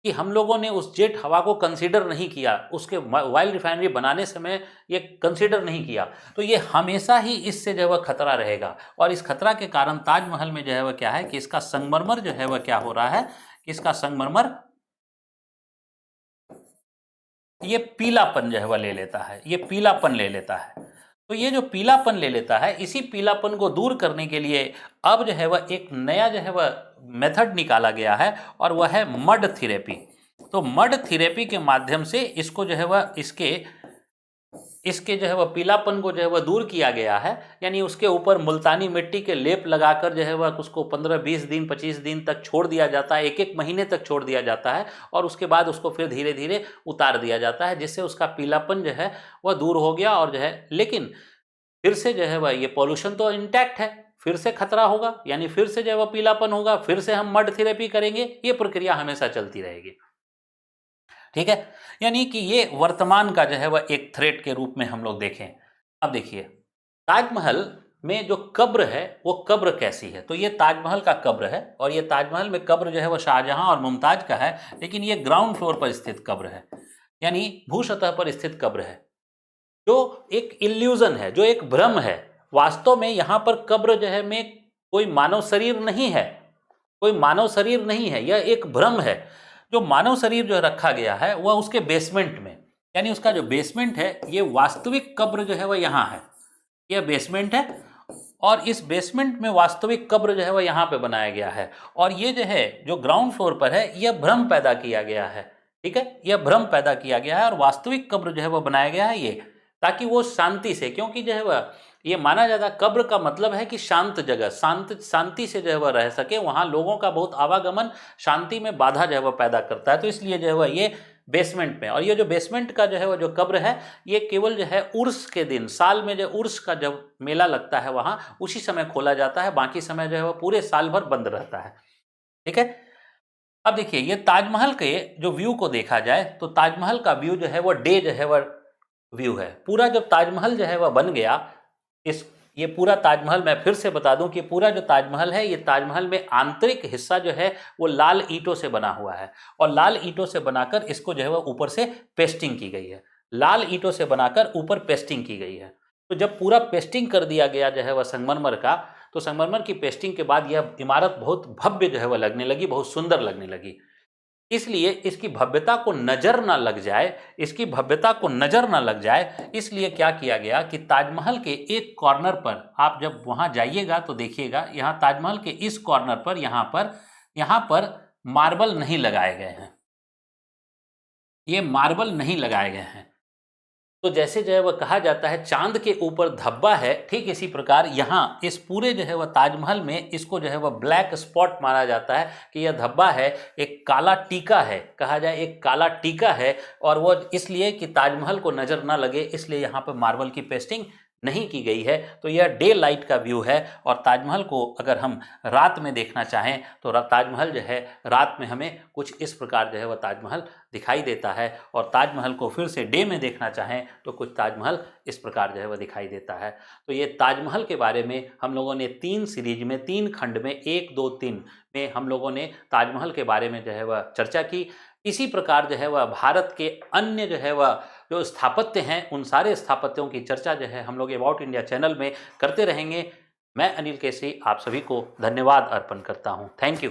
कि हम लोगों ने उस जेट हवा को कंसीडर नहीं किया, उसके ऑयल रिफाइनरी बनाने समय ये कंसीडर नहीं किया। तो ये हमेशा ही इससे जो है वह खतरा रहेगा। और इस खतरा के कारण ताजमहल में जो है वह क्या है कि इसका संगमरमर जो है वह क्या हो रहा है, इसका संगमरमर ये पीलापन जो है वह ले लेता है, ये पीलापन ले लेता है। तो ये जो पीलापन ले लेता है, इसी पीलापन को दूर करने के लिए अब जो है वह एक नया जो है वह मेथड निकाला गया है, और वह है मड थेरेपी। तो मड थेरेपी के माध्यम से इसको जो है वह इसके जो है वह पीलापन को जो है वह दूर किया गया है। यानी उसके ऊपर मुल्तानी मिट्टी के लेप लगाकर जो है वह उसको 15-20 दिन 25 दिन तक छोड़ दिया जाता है, एक एक महीने तक छोड़ दिया जाता है, और उसके बाद उसको फिर धीरे धीरे उतार दिया जाता है, जिससे उसका पीलापन जो है वह दूर हो गया। और जो है, लेकिन फिर से जो है वह ये पॉल्यूशन तो इंटैक्ट है, फिर से खतरा होगा, यानी फिर से जो है वह पीलापन होगा, फिर से हम मड थेरेपी करेंगे, ये प्रक्रिया हमेशा चलती रहेगी। ठीक है, यानी कि ये वर्तमान का जो है वह एक थ्रेट के रूप में हम लोग देखें। अब देखिए, ताजमहल में जो कब्र है वो कब्र कैसी है, तो ये ताजमहल का कब्र है, और ये ताजमहल में कब्र जो है वह शाहजहां और मुमताज का है, लेकिन ये ग्राउंड फ्लोर पर स्थित कब्र है, यानी भूसतह पर स्थित कब्र है, जो एक इल्यूजन है, जो एक भ्रम है। वास्तव में यहाँ पर कब्र जो है में कोई मानव शरीर नहीं है, कोई मानव शरीर नहीं है, यह एक भ्रम है। जो मानव शरीर जो रखा गया है वह उसके बेसमेंट में, यानी उसका जो बेसमेंट है, ये वास्तविक कब्र जो है वह यहाँ है, यह बेसमेंट है, और इस बेसमेंट में वास्तविक कब्र जो है वह यहाँ पे बनाया गया है। और ये जो है, जो ग्राउंड फ्लोर पर है, यह भ्रम पैदा किया गया है। ठीक है, यह भ्रम पैदा किया गया है, और वास्तविक कब्र जो है वह बनाया गया है ये, ताकि वो शांति से, क्योंकि जो है वह ये माना जाता, कब्र का मतलब है कि शांत जगह, शांति से जो है वह रह सके, वहाँ लोगों का बहुत आवागमन शांति में बाधा जो है वह पैदा करता है। तो इसलिए जो है वह ये बेसमेंट में। और ये जो बेसमेंट का जो है वो जो कब्र है, ये केवल जो है उर्स के दिन, साल में जो उर्स का जब मेला लगता है वहां उसी समय खोला जाता है, बाकी समय जो है वो पूरे साल भर बंद रहता है। ठीक है। अब देखिए ये ताजमहल के जो व्यू को देखा जाए तो ताजमहल का व्यू जो है वो डे जो है वो व्यू है। पूरा जब ताजमहल जो है वह बन गया, इस ये पूरा ताजमहल मैं फिर से बता दूं कि पूरा जो ताजमहल है, ये ताजमहल में आंतरिक हिस्सा जो है वो लाल ईंटों से बना हुआ है, और लाल ईंटों से बनाकर इसको जो है वो ऊपर से पेस्टिंग की गई है। लाल ईंटों से बनाकर ऊपर पेस्टिंग की गई है। तो जब पूरा पेस्टिंग कर दिया गया जो है वह संगमरमर का, तो संगमरमर की पेस्टिंग के बाद यह इमारत बहुत भव्य जो है वह लगने लगी, बहुत सुंदर लगने लगी। इसलिए इसकी भव्यता को नजर ना लग जाए, इसकी भव्यता को नजर ना लग जाए, इसलिए क्या किया गया कि ताजमहल के एक कॉर्नर पर, आप जब वहां जाइएगा तो देखिएगा, यहां ताजमहल के इस कॉर्नर पर, यहां पर मार्बल नहीं लगाए गए हैं। ये मार्बल नहीं लगाए गए हैं। तो जैसे जो है वह कहा जाता है चांद के ऊपर धब्बा है, ठीक इसी प्रकार यहाँ इस पूरे जो है वह ताजमहल में इसको जो है वह ब्लैक स्पॉट माना जाता है कि यह धब्बा है, एक काला टीका है, कहा जाए एक काला टीका है। और वो इसलिए कि ताजमहल को नजर ना लगे, इसलिए यहाँ पर मार्बल की पेस्टिंग नहीं की गई है। तो यह डे लाइट का व्यू है। और ताजमहल को अगर हम रात में देखना चाहें तो ताजमहल जो है रात में हमें कुछ इस प्रकार जो है वह ताजमहल दिखाई देता है। और ताजमहल को फिर से डे में देखना चाहें तो कुछ ताजमहल इस प्रकार जो है वह दिखाई देता है। तो ये ताजमहल के बारे में हम लोगों ने 3 सीरीज में, 3 खंड में, 1, 2, 3 में हम लोगों ने ताजमहल के बारे में जो है वह चर्चा की। इसी प्रकार जो है वह भारत के अन्य जो है वह जो स्थापत्य हैं, उन सारे स्थापत्यों की चर्चा जो है हम लोग अबाउट इंडिया चैनल में करते रहेंगे। मैं अनिल केसरी आप सभी को धन्यवाद अर्पण करता हूँ। Thank you.